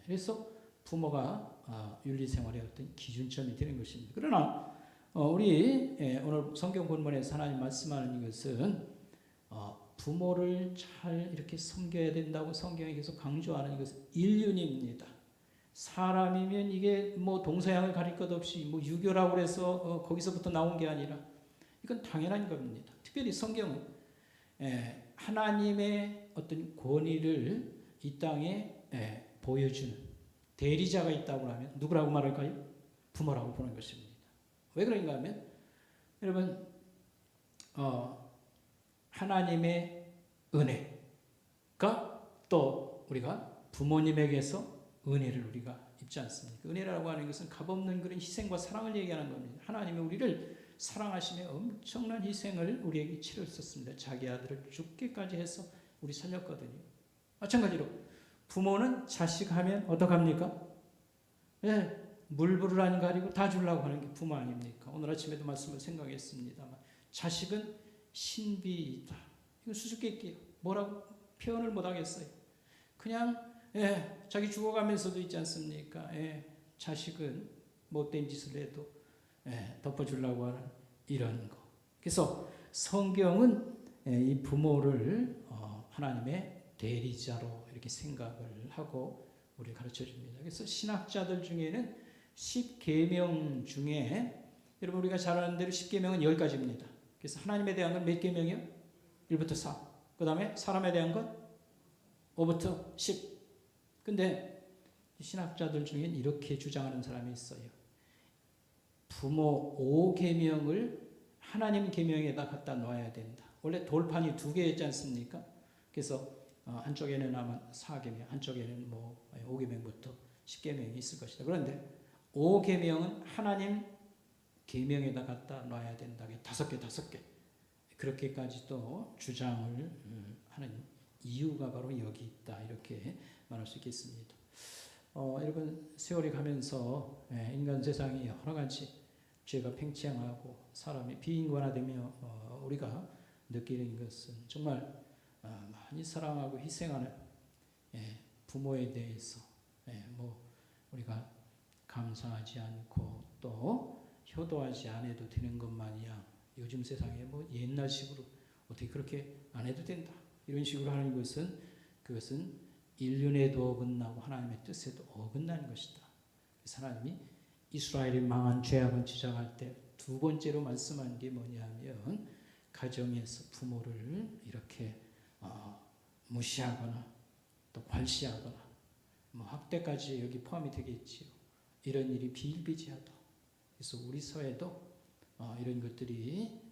B: 그래서 부모가 윤리생활의 어떤 기준점이 되는 것입니다. 그러나 우리 오늘 성경 본문에서 하나님 말씀하는 것은 부모를 잘 이렇게 섬겨야 된다고 성경에 계속 강조하는 것은 인륜입니다. 사람이면 이게 뭐 동서양을 가릴 것 없이 뭐 유교라고 해서 거기서부터 나온 게 아니라 이건 당연한 겁니다. 특별히 성경은 하나님의 어떤 권위를 이 땅에 보여주는 대리자가 있다고 하면 누구라고 말할까요? 부모라고 보는 것입니다. 왜 그런가 하면 여러분 하나님의 은혜가 또 우리가 부모님에게서 은혜를 우리가 있지 않습니까? 은혜라고 하는 것은 값없는 그런 희생과 사랑을 얘기하는 겁니다. 하나님이 우리를 사랑하시며 엄청난 희생을 우리에게 치르셨습니다. 자기 아들을 죽기까지 해서 우리 살렸거든요. 마찬가지로 부모는 자식 하면 어떡합니까? 예, 물부르라니 가리고 다 주려고 하는 게 부모 아닙니까? 오늘 아침에도 말씀을 생각했습니다만 자식은 신비이다. 이거 수수께끼예요. 뭐라고 표현을 못하겠어요. 그냥 자기 죽어가면서도 있지 않습니까? 자식은 못된 짓을 해도 덮어주려고 하는 이런 거. 그래서 성경은 이 부모를 하나님의 대리자로 이렇게 생각을 하고 우리 가르쳐 줍니다. 그래서 신학자들 중에는 10계명 중에 여러분 우리가 잘 아는 대로 10계명은 10가지입니다. 그래서 하나님에 대한 건 몇 계명이요? 1부터 4. 그 다음에 사람에 대한 건 5부터 10. 근데 신학자들 중엔 이렇게 주장하는 사람이 있어요. 부모 5계명을 하나님 계명에다 갖다 놔야 된다. 원래 돌판이 2개였지 않습니까? 그래서 한쪽에는 아마 4계명, 한쪽에는 5계명부터 10계명이 있을 것이다. 그런데 5계명은 하나님 계명에다 갖다 놔야 된다. 5개. 그렇게까지도 주장을 하는 이유가 바로 여기 있다. 이렇게 말할 수 있겠습니다. 여러분 세월이 가면서 인간 세상이 여러 가지 죄가 팽창하고 사람이 비인간화되며 우리가 느끼는 것은 정말 많이 사랑하고 희생하는 부모에 대해서 우리가 감사하지 않고 또 효도하지 않아도 되는 것 마냥 요즘 세상에 옛날식으로 어떻게 그렇게 안 해도 된다 이런 식으로 하는 것은 그것은 인륜에도 어긋나고 하나님의 뜻에도 어긋나는 것이다. 그래서 하나님이 이스라엘이 망한 죄악을 지적할 때 2번째로 말씀한 게 뭐냐면 가정에서 부모를 이렇게 무시하거나 또 괄시하거나 학대까지 여기 포함이 되겠지요. 이런 일이 비일비재하다. 그래서 우리 사회도 이런 것들이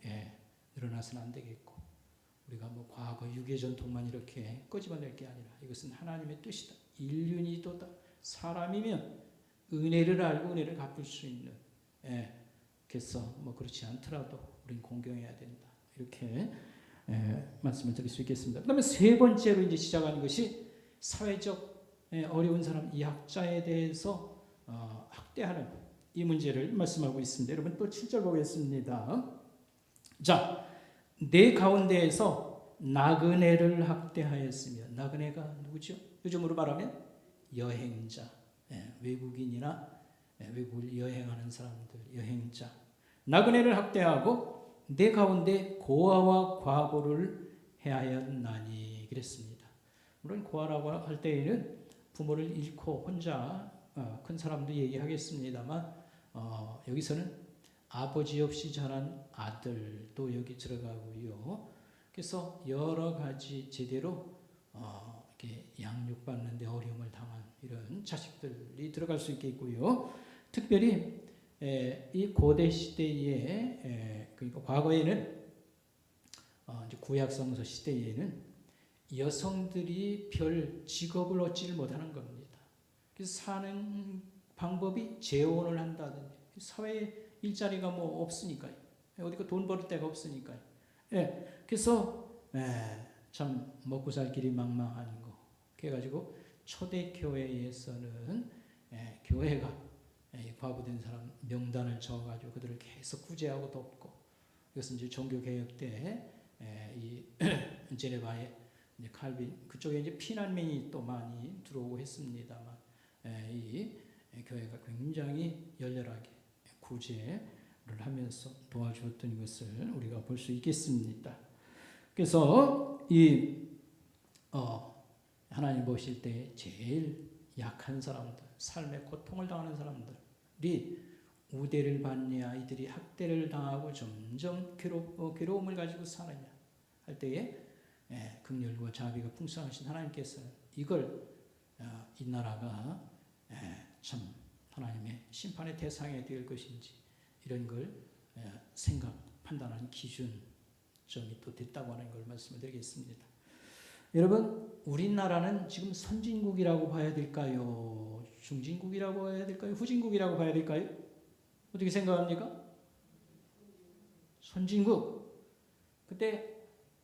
B: 늘어나서는 안 되겠고 우리가 과거 유교 전통만 이렇게 꼬집어낼 게 아니라 이것은 하나님의 뜻이다. 인륜이 또다. 사람이면 은혜를 알고 은혜를 갚을 수 있는 그래서 그렇지 않더라도 우린 공경해야 된다. 이렇게 말씀을 드릴 수 있겠습니다. 그 다음에 3번째로 이제 시작하는 것이 사회적 어려운 사람, 이 약자에 대해서 학대하는 이 문제를 말씀하고 있습니다. 여러분 또 7절 보겠습니다. 자, 내 가운데에서 나그네를 학대하였으며 나그네가 누구죠? 요즘으로 말하면 여행자, 외국인이나 외국을 여행하는 사람들, 여행자. 나그네를 학대하고 내 가운데 고아와 과부를 해하였나니 그랬습니다. 물론 고아라고 할 때에는 부모를 잃고 혼자 큰 사람도 얘기하겠습니다만 여기서는 아버지 없이 자란 아들도 여기 들어가고요. 그래서 여러 가지 제대로 이렇게 양육받는 데 어려움을 당한 이런 자식들이 들어갈 수 있겠고요. 특별히 이 고대 시대에 그러니까 과거에는 이제 구약 성서 시대에는 여성들이 별 직업을 얻지를 못하는 겁니다. 그래서 사는 방법이 재혼을 한다든지 사회에 일자리가 없으니까요. 어디가 돈 벌을 데가 없으니까요. 그래서 참 먹고 살 길이 망망한 거. 그래가지고 초대교회에서는 교회가 과부된 사람 명단을 적어가지고 그들을 계속 구제하고 돕고 이것은 이제 종교개혁 때 이 제네바의 칼빈 그쪽에 이제 피난민이 또 많이 들어오고 했습니다만 이 교회가 굉장히 열렬하게 구제를 하면서 도와주었던 것을 우리가 볼 수 있겠습니다. 그래서 이 하나님 보실 때 제일 약한 사람들, 삶의 고통을 당하는 사람들이 우대를 받냐, 이들이 학대를 당하고 점점 괴로움을 가지고 사느냐 할 때에 긍휼과 자비가 풍성하신 하나님께서는 이걸 이 나라가 참 하나님의 심판의 대상이 될 것인지 이런 걸 판단하는 기준점이 또 됐다고 하는 걸 말씀을 드리겠습니다. 여러분, 우리나라는 지금 선진국이라고 봐야 될까요? 중진국이라고 봐야 될까요? 후진국이라고 봐야 될까요? 어떻게 생각합니까? 선진국. 그때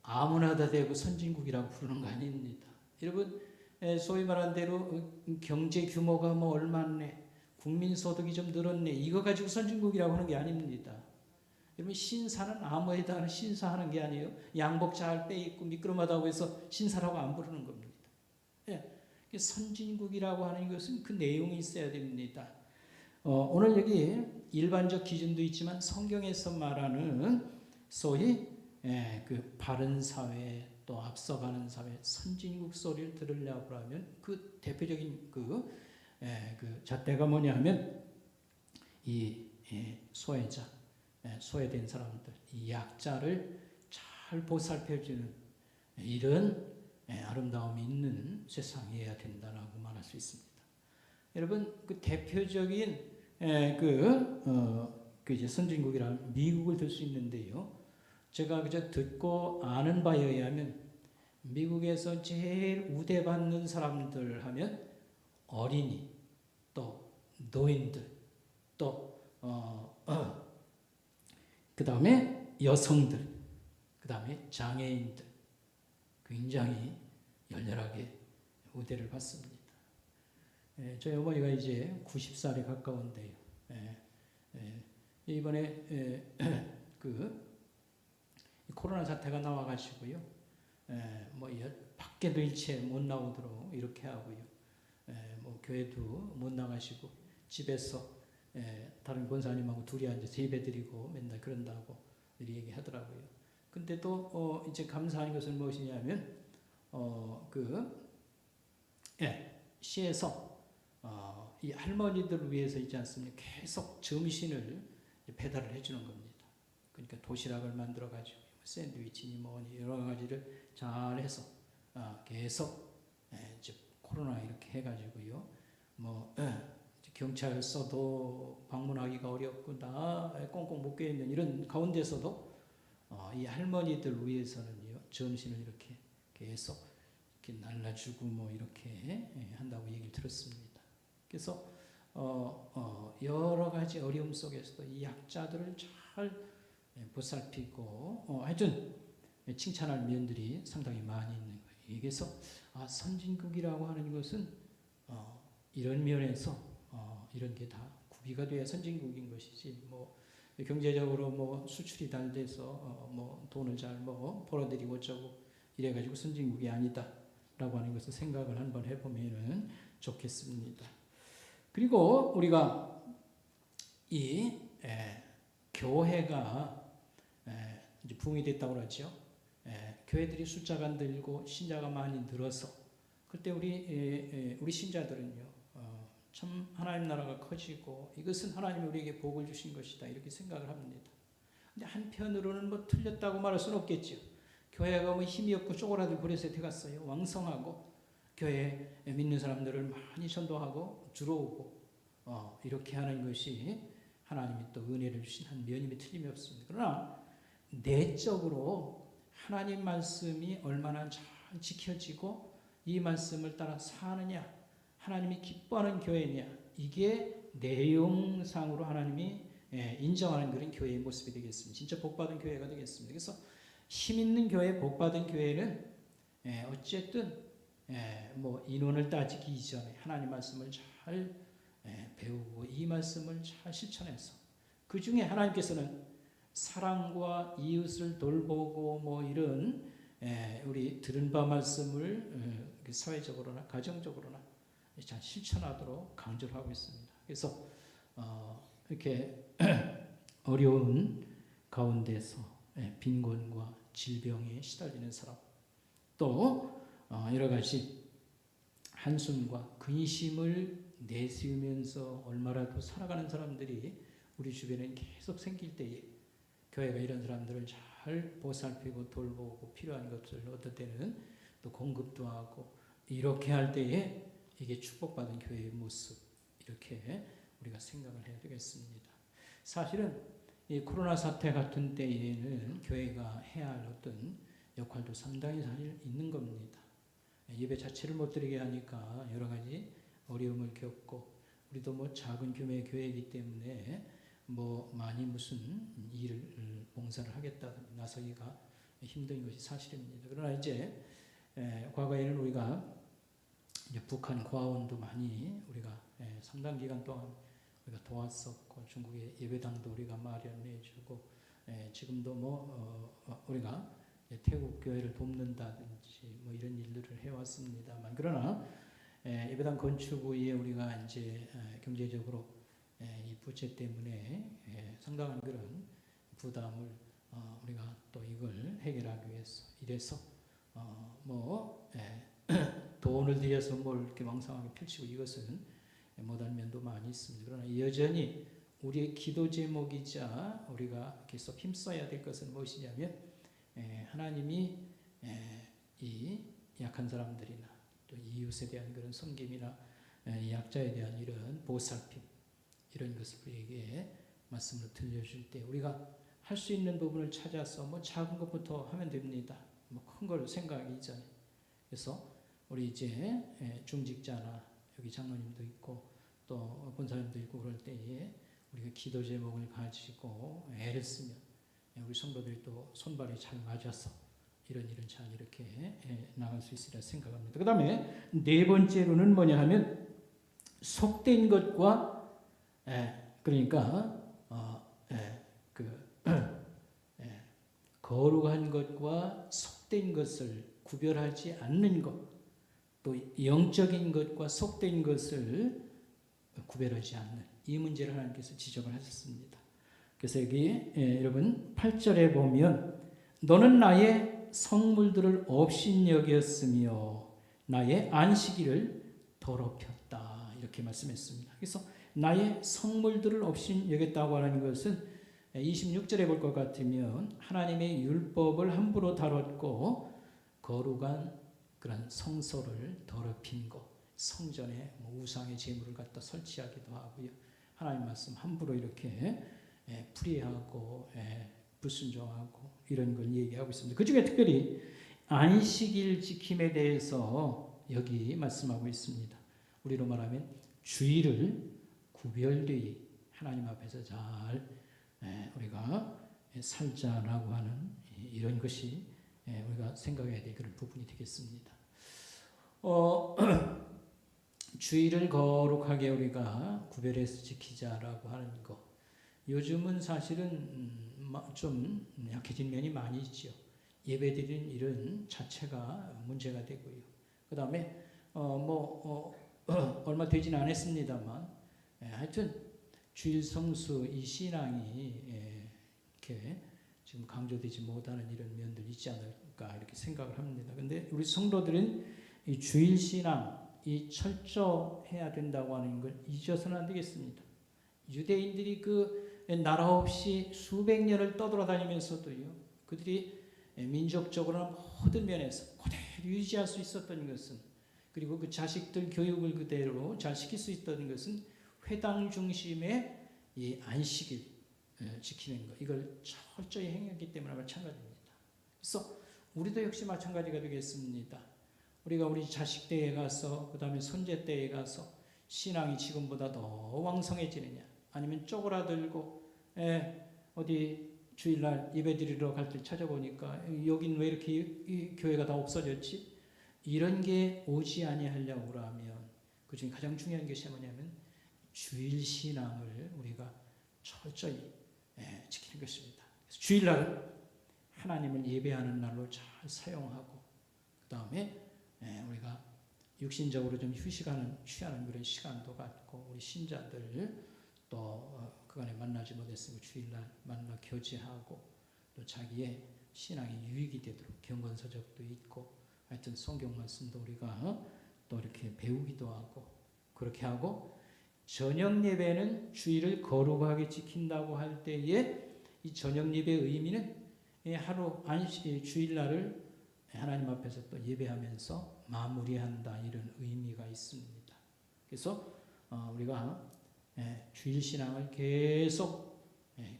B: 아무나 다 되고 선진국이라고 부르는 거 아닙니다. 여러분, 소위 말한 대로 경제 규모가 뭐 얼마네, 국민 소득이 좀 늘었네, 이거 가지고 선진국이라고 하는 게 아닙니다. 여러분, 신사는 아무에다 신사하는 게 아니에요. 양복 잘 빼입고 미끄럼하다고 해서 신사라고 안 부르는 겁니다. 예. 선진국이라고 하는 것은 그 내용이 있어야 됩니다. 오늘 여기 일반적 기준도 있지만 성경에서 말하는 소위 그 바른 사회, 또 앞서가는 사회, 선진국 소리를 들으려고 하면 그 대표적인 그 잣대가 뭐냐면 이 소외자, 소외된 사람들, 이 약자를 잘 보살펴주는 이런 아름다움이 있는 세상이어야 된다라고 말할 수 있습니다. 여러분, 그 대표적인 이제 선진국이라면 미국을 들 수 있는데요. 제가 그저 듣고 아는 바에 의하면 미국에서 제일 우대받는 사람들 하면 어린이, 또 노인들, 또 그 다음에 여성들, 그 다음에 장애인들, 굉장히 열렬하게 우대를 받습니다. 저희 어머니가 이제 90살에 가까운데요. 이번에 그 코로나 사태가 나와가지고요. 뭐 밖에도 일체 못 나오도록 이렇게 하고요. 뭐 교회도 못 나가시고 집에서 다른 권사님하고 둘이 앉아서 예배드리고 맨날 그런다고 얘기하더라고요. 근데 또 이제 감사한 것은 무엇이냐면 시에서 이 할머니들을 위해서 있지 않습니까? 계속 점심을 배달을 해주는 겁니다. 그러니까 도시락을 만들어 가지고 샌드위치니 뭐니 여러 가지를 잘 해서 계속 이제 코로나 이렇게 해가지고요. 뭐 경찰서도 방문하기가 어렵고 다 꽁꽁 묶여 있는 이런 가운데서도 이 할머니들 위해서는요 점심을 이렇게 계속 이렇게 날라주고 뭐 이렇게 한다고 얘기를 들었습니다. 그래서 여러 가지 어려움 속에서도 이 약자들을 잘 보살피고 하여튼 칭찬할 면들이 상당히 많이 있는 거예요. 그래서 선진국이라고 하는 것은 이런 면에서 이런 게 다 구비가 돼야 선진국인 것이지 뭐 경제적으로 뭐 수출이 잘 돼서 뭐 돈을 잘 뭐 벌어들이고 어쩌고 이래가지고 선진국이 아니다라고 하는 것을 생각을 한번 해보면은 좋겠습니다. 그리고 우리가 이 교회가 이제 붕이 됐다고 그러죠. 교회들이 숫자가 늘고 신자가 많이 늘어서 그때 우리 신자들은요 참 하나님 나라가 커지고 이것은 하나님이 우리에게 복을 주신 것이다 이렇게 생각을 합니다. 근데 한편으로는 뭐 틀렸다고 말할 수는 없겠죠. 교회가 뭐 힘이 없고 쪼그라들고 그래서 돼갔어요. 왕성하고 교회에 믿는 사람들을 많이 전도하고 들어오고 이렇게 하는 것이 하나님이 또 은혜를 주신 한 면임이 틀림이 없습니다. 그러나 내적으로 하나님 말씀이 얼마나 잘 지켜지고 이 말씀을 따라 사느냐, 하나님이 기뻐하는 교회냐, 이게 내용상으로 하나님이 인정하는 그런 교회의 모습이 되겠습니다. 진짜 복받은 교회가 되겠습니다. 그래서 힘 있는 교회, 복받은 교회는 어쨌든 뭐 인원을 따지기 이전에 하나님 말씀을 잘 배우고 이 말씀을 잘 실천해서 그 중에 하나님께서는 사랑과 이웃을 돌보고 뭐 이런 우리 들은 바 말씀을 사회적으로나 가정적으로나 잘 실천하도록 강조를 하고 있습니다. 그래서 이렇게 어려운 가운데서 빈곤과 질병에 시달리는 사람 또 여러 가지 한숨과 근심을 내세우면서 얼마라도 살아가는 사람들이 우리 주변에 계속 생길 때에 교회가 이런 사람들을 잘 보살피고 돌보고 필요한 것을 얻을 때는 또 공급도 하고 이렇게 할 때에 이게 축복받은 교회의 모습 이렇게 우리가 생각을 해야 되겠습니다. 사실은 이 코로나 사태 같은 때에는 교회가 해야 할 어떤 역할도 상당히 사실 있는 겁니다. 예배 자체를 못 드리게 하니까 여러 가지 어려움을 겪고, 우리도 뭐 작은 규모의 교회이기 때문에 뭐 많이 무슨 일을 봉사를 하겠다 나서기가 힘든 것이 사실입니다. 그러나 이제 과거에는 우리가 이제 북한 고아원도 많이 우리가 상당 기간 동안 우리가 도왔었고, 중국의 예배당도 우리가 마련해주고, 지금도 뭐 우리가 태국 교회를 돕는다든지 뭐 이런 일들을 해왔습니다만, 그러나 예배당 건축 후에 우리가 이제 경제적으로 이 부채 때문에 상당한 그런 부담을 우리가 또 이걸 해결하기 위해서 이래서 뭐 돈을 들여서 뭘 이렇게 왕성하게 펼치고 이것은 못한 면도 많이 있습니다. 그러나 여전히 우리의 기도 제목이자 우리가 계속 힘써야 될 것은 무엇이냐면, 하나님이 이 약한 사람들이나 또 이웃에 대한 그런 섬김이나 약자에 대한 이런 보살핌, 이런 것을 우리에게 말씀으로 들려줄 때 우리가 할 수 있는 부분을 찾아서 뭐 작은 것부터 하면 됩니다. 뭐 큰 걸 생각하기 전에. 그래서 우리 이제 중직자나 여기 장로님도 있고 또 권사님도 있고 그럴 때에 우리가 기도 제목을 가지고 애를 쓰면 우리 성도들이 또 손발이 잘 맞아서 이런 잘 이렇게 나갈 수 있으리라 생각합니다. 그 다음에 네 번째로는 뭐냐 하면, 속된 것과 그러니까 거룩한 것과 속된 것을 구별하지 않는 것, 또 영적인 것과 속된 것을 구별하지 않는 이 문제를 하나님께서 지적을 하셨습니다. 그래서 여기 여러분 8절에 보면, 너는 나의 성물들을 업신여겼으며 나의 안식일을 더럽혔다, 이렇게 말씀했습니다. 그래서 나의 성물들을 업신여겼다고 하는 것은 26절에 볼 것 같으면 하나님의 율법을 함부로 다뤘고 거룩한 그런 성소를 더럽힌 것, 성전에 뭐 우상의 제물을 갖다 설치하기도 하고요, 하나님 말씀 함부로 이렇게 불의하고 불순종하고 이런 걸 얘기하고 있습니다. 그 중에 특별히 안식일 지킴에 대해서 여기 말씀하고 있습니다. 우리로 말하면 주일을 구별되이 하나님 앞에서 잘 우리가 살자라고 하는 이런 것이 우리가 생각해야 될 그런 부분이 되겠습니다. 주일을 거룩하게 우리가 구별해서 지키자라고 하는 것, 요즘은 사실은 좀 약해진 면이 많이 있죠. 예배드리는 일은 자체가 문제가 되고요. 그 다음에 얼마 되지는 않았습니다만 하여튼 주일 성수 이 신앙이 이렇게 지금 강조되지 못하는 이런 면들이 있지 않을까 이렇게 생각을 합니다. 근데 우리 성도들은 이 주일 신앙, 이 철저해야 된다고 하는 걸 잊어서는 안 되겠습니다. 유대인들이 그 나라 없이 수백 년을 떠돌아다니면서도요, 그들이 민족적으로나 모든 면에서 그대로 유지할 수 있었던 것은, 그리고 그 자식들 교육을 그대로 잘 시킬 수 있었던 것은 회당 중심의 이 안식일 지키는 것, 이걸 철저히 행했기 때문에 마찬가지입니다. 그래서 우리도 역시 마찬가지가 되겠습니다. 우리가 우리 자식 때에 가서 그 다음에 손재 때에 가서 신앙이 지금보다 더 왕성해지느냐, 아니면 쪼그라들고 어디 주일날 예배드리러 갈 때 찾아보니까 여긴 왜 이렇게 이 교회가 다 없어졌지? 이런 게 오지 아니하려고 하면 그 중에 가장 중요한 것이 뭐냐면 주일 신앙을 우리가 철저히 지키는 것입니다. 그래서 주일날은 하나님을 예배하는 날로 잘 사용하고, 그 다음에 우리가 육신적으로 좀 취하는 그런 시간도 갖고, 우리 신자들 또 그간에 만나지 못했으면 주일날 만나 교제하고, 또 자기의 신앙이 유익이 되도록 경건서적도 있고, 하여튼 성경 말씀도 우리가 또 이렇게 배우기도 하고, 그렇게 하고, 저녁 예배는 주일을 거룩하게 지킨다고 할 때에 이 저녁 예배의 의미는 하루 주일날을 하나님 앞에서 또 예배하면서 마무리한다, 이런 의미가 있습니다. 그래서 우리가 주일 신앙을 계속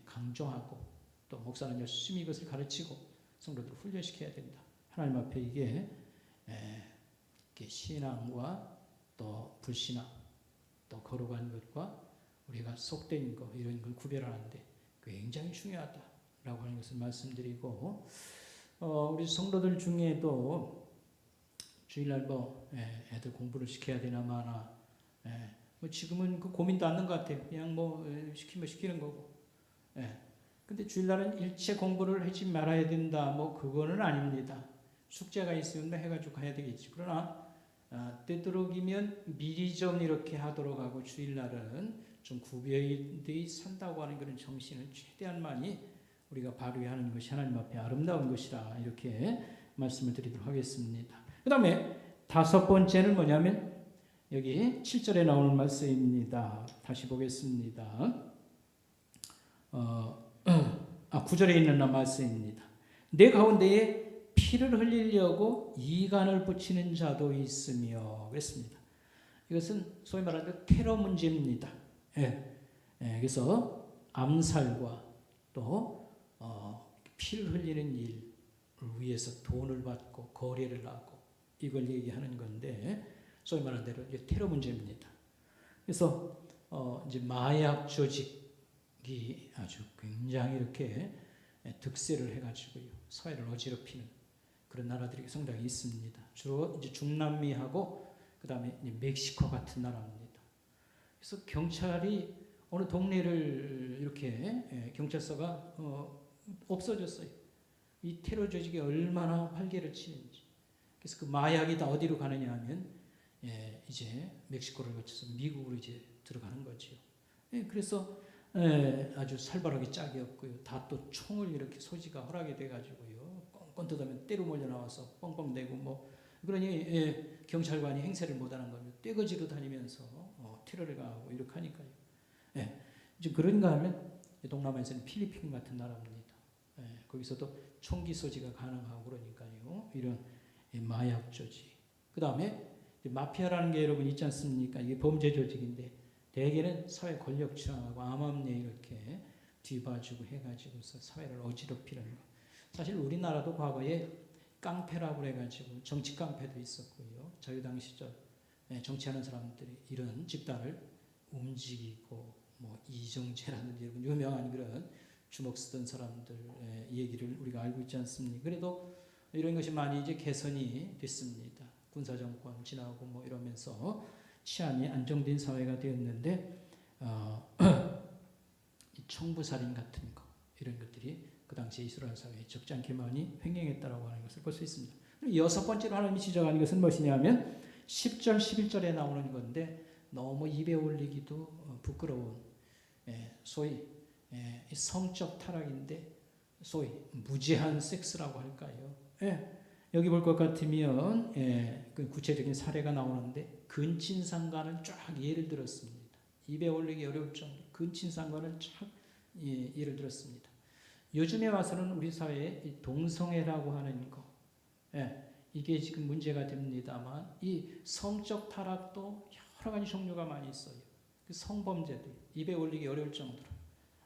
B: 강조하고, 또 목사는 열심히 이것을 가르치고 성도들을 훈련시켜야 된다. 하나님 앞에 이게 이렇게 신앙과 또 불신앙, 또 거룩한 것과 우리가 속된 것 이런 걸 구별하는데 굉장히 중요하다라고 하는 것을 말씀드리고, 우리 성도들 중에도 주일날 애들 공부를 시켜야 되나 마나, 뭐 지금은 그 고민도 않는 것 같아요. 그냥 시키면 시키는 거고. 근데 주일날은 일체 공부를 하지 말아야 된다. 그거는 아닙니다. 숙제가 있으면 해가지고 가야 되겠지. 그러나 되도록이면 미리 좀 이렇게 하도록 하고 주일날은 좀 구별되이 산다고 하는 그런 정신을 최대한 많이 우리가 발휘하는 것이 하나님 앞에 아름다운 것이라 이렇게 말씀을 드리도록 하겠습니다. 그 다음에 5번째는 뭐냐면 여기 7절에 나오는 말씀입니다. 다시 보겠습니다. 9절에 있는 말씀입니다. 내 가운데에 피를 흘리려고 이간을 붙이는 자도 있으며 그랬습니다. 이것은 소위 말하는 테러 문제입니다. 그래서 암살과 또 피를 흘리는 일을 위해서 돈을 받고 거래를 하고 이걸 얘기하는 건데 소위 말하는 대로 이제 테러 문제입니다. 그래서 이제 마약 조직이 아주 굉장히 이렇게 득세를 해가지고요 사회를 어지럽히는 그런 나라들이 상당히 있습니다. 주로 이제 중남미하고 그 다음에 멕시코 같은 나라입니다. 그래서 경찰이 어느 동네를 이렇게 경찰서가 없어졌어요. 이 테러 조직이 얼마나 활개를 치는지. 그래서 그 마약이 다 어디로 가느냐 하면 이제 멕시코를 거쳐서 미국으로 이제 들어가는 거지요. 그래서 아주 살벌하게 짝이 없고요. 다 또 총을 이렇게 소지가 허락이 돼가지고요. 껌껌 뜯으면 때로 몰려 나와서 뻥뻥대고 그러니 경찰관이 행세를 못하는 겁니다. 떼거지로 다니면서 테러를 가하고 이렇게 하니까요. 이제 그런가 하면 동남아에서는 필리핀 같은 나라입니다. 거기서도 총기 소지가 가능하고 그러니까요. 이런 마약 조직. 그 다음에 마피아라는 게 여러분 있지 않습니까? 이게 범죄 조직인데 대개는 사회 권력 취향하고 암암리에 이렇게 뒤봐주고 해가지고서 사회를 어지럽히는 거. 사실 우리나라도 과거에 깡패라고 해가지고 정치 깡패도 있었고요. 자유당 시절 정치하는 사람들이 이런 집단을 움직이고 이정재라든지 이런 유명한 그런 주먹 쓰던 사람들의 얘기를 우리가 알고 있지 않습니까? 그래도 이런 것이 많이 이제 개선이 됐습니다. 군사정권 지나고 이러면서 치안이 안정된 사회가 되었는데 청부살인 같은 거 이런 것들이 그 당시 이스라엘 사회에 적지 않게 많이 횡행했다라고 하는 것을 볼 수 있습니다. 6번째로 하나님이 지적하는 것은 무엇이냐면 10절 11절에 나오는 건데 너무 입에 올리기도 부끄러운 소위 성적 타락인데 소위 무제한 섹스라고 할까요? 여기 볼 것 같으면 그 구체적인 사례가 나오는데 근친상간을 쫙 예를 들었습니다. 입에 올리기 어려울 정도 근친상간을 쫙 예를 들었습니다. 요즘에 와서는 우리 사회에 동성애라고 하는 거 이게 지금 문제가 됩니다만 이 성적 타락도 여러 가지 종류가 많이 있어요. 그 성범죄들 입에 올리기 어려울 정도로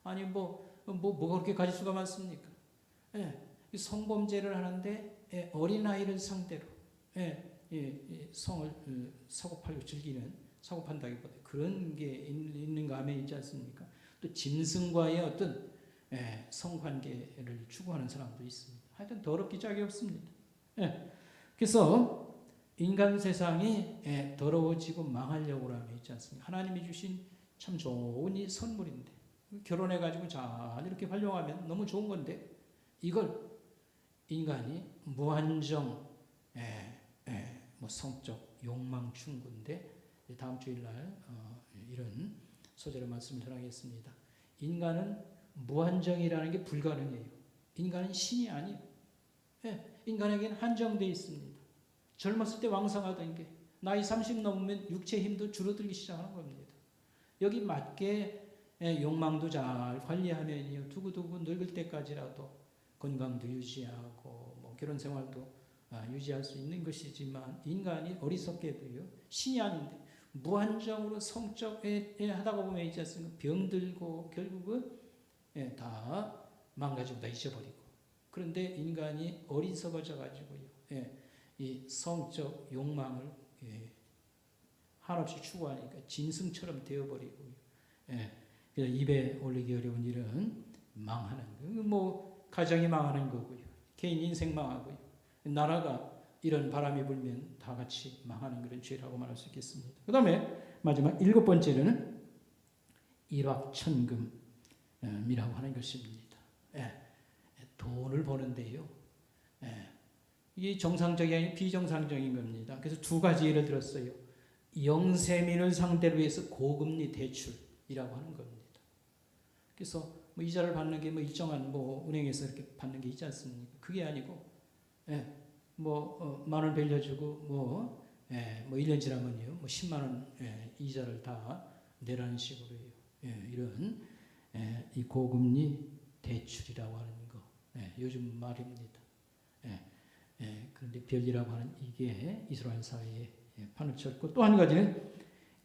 B: 아니 뭐가 그렇게 가질 수가 많습니까? 성범죄를 하는데 어린아이를 상대로 성을 사고팔고 즐기는 사고판다기보다 그런 게 있는가 하면 있지 않습니까? 또 짐승과의 어떤 성관계를 추구하는 사람도 있습니다. 하여튼 더럽기 짝이 없습니다. 그래서 인간 세상이 더러워지고 망하려고 하면 있지 않습니까? 하나님이 주신 참 좋은 이 선물인데 결혼해가지고 잘 이렇게 활용하면 너무 좋은 건데 이걸 인간이 무한정 성적 욕망 충고인데 다음 주일날 이런 소재로 말씀을 전하겠습니다. 인간은 무한정이라는 게 불가능해요. 인간은 신이 아니에요. 인간에게는 한정되어 있습니다. 젊었을 때 왕성하던 게 나이 30 넘으면 육체 힘도 줄어들기 시작하는 겁니다. 여기 맞게 욕망도 잘 관리하면요 두고두고 늙을 때까지라도 건강도 유지하고 결혼 생활도 유지할 수 있는 것이지만 인간이 어리석게도요 신이 아닌데 무한정으로 성적에 하다가 보면 있지 않습니까? 병들고 결국은 다 망가지고 다 잊어버리고 그런데 인간이 어리석어져 가지고요 이 성적 욕망을 한없이 추구하니까 짐승처럼 되어버리고, 그래서 입에 올리기 어려운 일은 망하는 거예요. 뭐 가정이 망하는 거고요, 개인 인생 망하고요, 나라가 이런 바람이 불면 다 같이 망하는 그런 죄라고 말할 수 있겠습니다. 그 다음에 마지막 7번째로는 일확천금이라고 하는 것입니다. 돈을 버는데요, 이게 정상적이 아닌 비정상적인 겁니다. 그래서 두 가지 예를 들었어요. 영세민을 상대로 해서 고금리 대출이라고 하는 겁니다. 그래서 뭐 이자를 받는 게 뭐 일정한 뭐 은행에서 이렇게 받는 게 있지 않습니까? 그게 아니고, 만 원 빌려주고 뭐 1년 지나면요, 뭐 10만 원 이자를 다 내라는 식으로요. 이런 이 고금리 대출이라고 하는 거, 요즘 말입니다. 그런데 별이라고 하는 이게 이스라엘 사회에 판을 쳤고, 또 한 가지는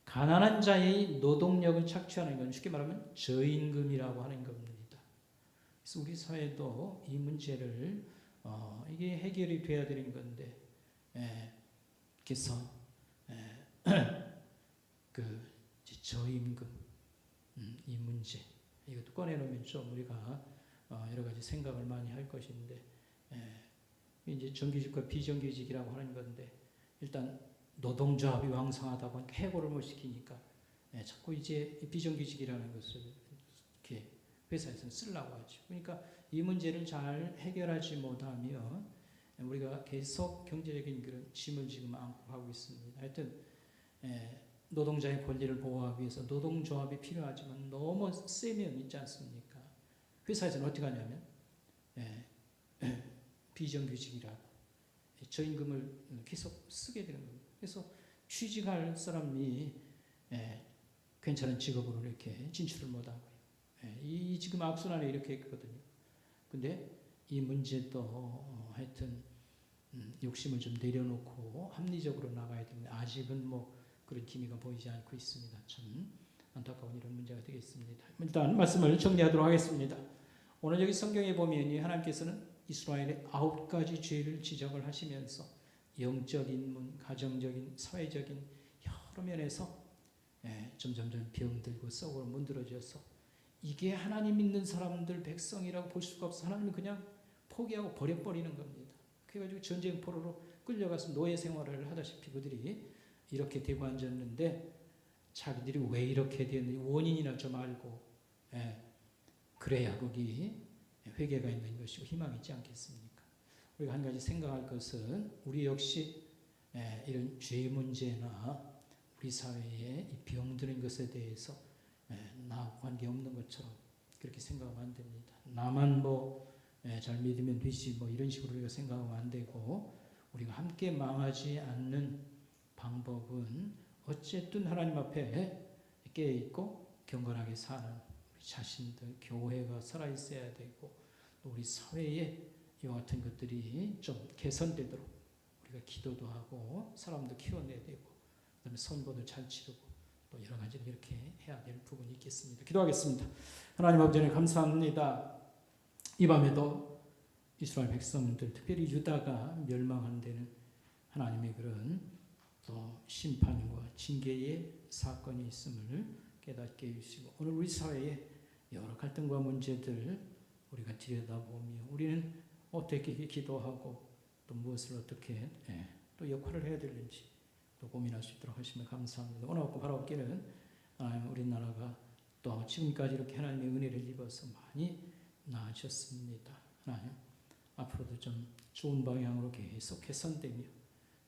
B: 가난한 자의 노동력을 착취하는 건 쉽게 말하면 저임금이라고 하는 겁니다. 그래서 우리 사회도 이 문제를 이게 해결이 돼야 되는 건데, 그래서 그 저임금 이 문제, 이것도 꺼내놓으면 좀 우리가 여러 가지 생각을 많이 할 것인데, 이제 정규직과 비정규직이라고 하는 건데, 일단 노동조합이 왕성하다 보니까 해고를 못 시키니까 자꾸 이제 비정규직이라는 것을 이렇게 회사에서는 쓰려고 하죠. 그러니까 이 문제를 잘 해결하지 못하면 우리가 계속 경제적인 그런 짐을 지금 안고 가고 있습니다. 하여튼 노동자의 권리를 보호하기 위해서 노동조합이 필요하지만 너무 세면 있지 않습니까? 회사에서는 어떻게 하냐면 비정규직이라고 저임금을 계속 쓰게 되는 겁니다. 그래서 취직할 사람이 괜찮은 직업으로 이렇게 진출을 못하고요. 이 지금 악순환에 이렇게 있거든요. 근데 이 문제도 하여튼 욕심을 좀 내려놓고 합리적으로 나가야 됩니다. 아직은 뭐 그런 기미가 보이지 않고 있습니다. 참 안타까운 이런 문제가 되겠습니다. 일단 말씀을 정리하도록 하겠습니다. 오늘 여기 성경에 보면 하나님께서는 이스라엘의 9가지 죄를 지적을 하시면서 영적 인문, 가정적인, 사회적인 여러 면에서 점점점 병들고 썩으로 문드러져서 이게 하나님 믿는 사람들 백성이라고 볼 수가 없어. 하나님은 그냥 포기하고 버려버리는 겁니다. 그래가지고 전쟁 포로로 끌려가서 노예 생활을 하다시피 그들이 이렇게 되고 앉았는데, 자기들이 왜 이렇게 되었는지 원인이나 좀 알고 그래야 거기 회개가 있는 것이고 희망이 있지 않겠습니까? 우리가 한 가지 생각할 것은 우리 역시 이런 죄 문제나 우리 사회에 이 병드는 것에 대해서 나하고 관계없는 것처럼 그렇게 생각하면 안 됩니다. 나만 잘 믿으면 되지 이런 식으로 우리가 생각하면 안 되고, 우리가 함께 망하지 않는 방법은 어쨌든 하나님 앞에 깨어있고 경건하게 사는 우리 자신들, 교회가 살아있어야 되고, 또 우리 사회에 이와 같은 것들이 좀 개선되도록 우리가 기도도 하고 사람도 키워내야 되고, 그다음에 선거도 잘 치르고 또 여러 가지를 이렇게 해야 될 부분이 있겠습니다. 기도하겠습니다. 하나님 아버지 감사합니다. 이 밤에도 이스라엘 백성들, 특별히 유다가 멸망한 데는 하나님의 그런 또 심판과 징계의 사건이 있음을 깨닫게 해주시고, 오늘 우리 사회에 여러 갈등과 문제들 우리가 들여다보며 우리는 어떻게 기도하고 또 무엇을 어떻게 또 역할을 해야 되는지 또 고민할 수 있도록 하시면 감사합니다. 오늘 바라옵기는 우리나라가 또 지금까지 이렇게 하나님의 은혜를 입어서 많이 나아졌습니다. 하나님 앞으로도 좀 좋은 방향으로 계속 개선되며,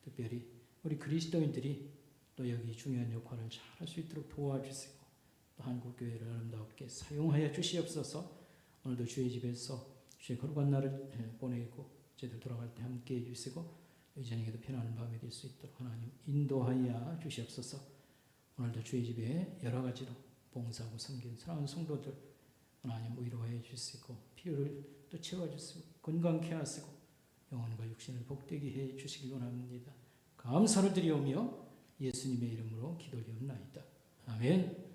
B: 특별히 우리 그리스도인들이 또 여기 중요한 역할을 잘 할 수 있도록 도와주시고, 또 한국교회를 아름답게 사용하여 주시옵소서. 오늘도 주의 집에서 주의 거룩한 날을 보내고 저희들 돌아갈 때 함께해 주시고, 이전에게도 편안한 밤이 될 수 있도록 하나님 인도하여 주시옵소서. 오늘도 주의 집에 여러 가지로 봉사하고 섬기는 사랑하는 성도들 하나님 위로해 주시고, 필요를 또 채워주시고 건강케 하시고 영혼과 육신을 복되게 해 주시기 원합니다. 감사를 드리오며 예수님의 이름으로 기도드리옵나이다. 아멘.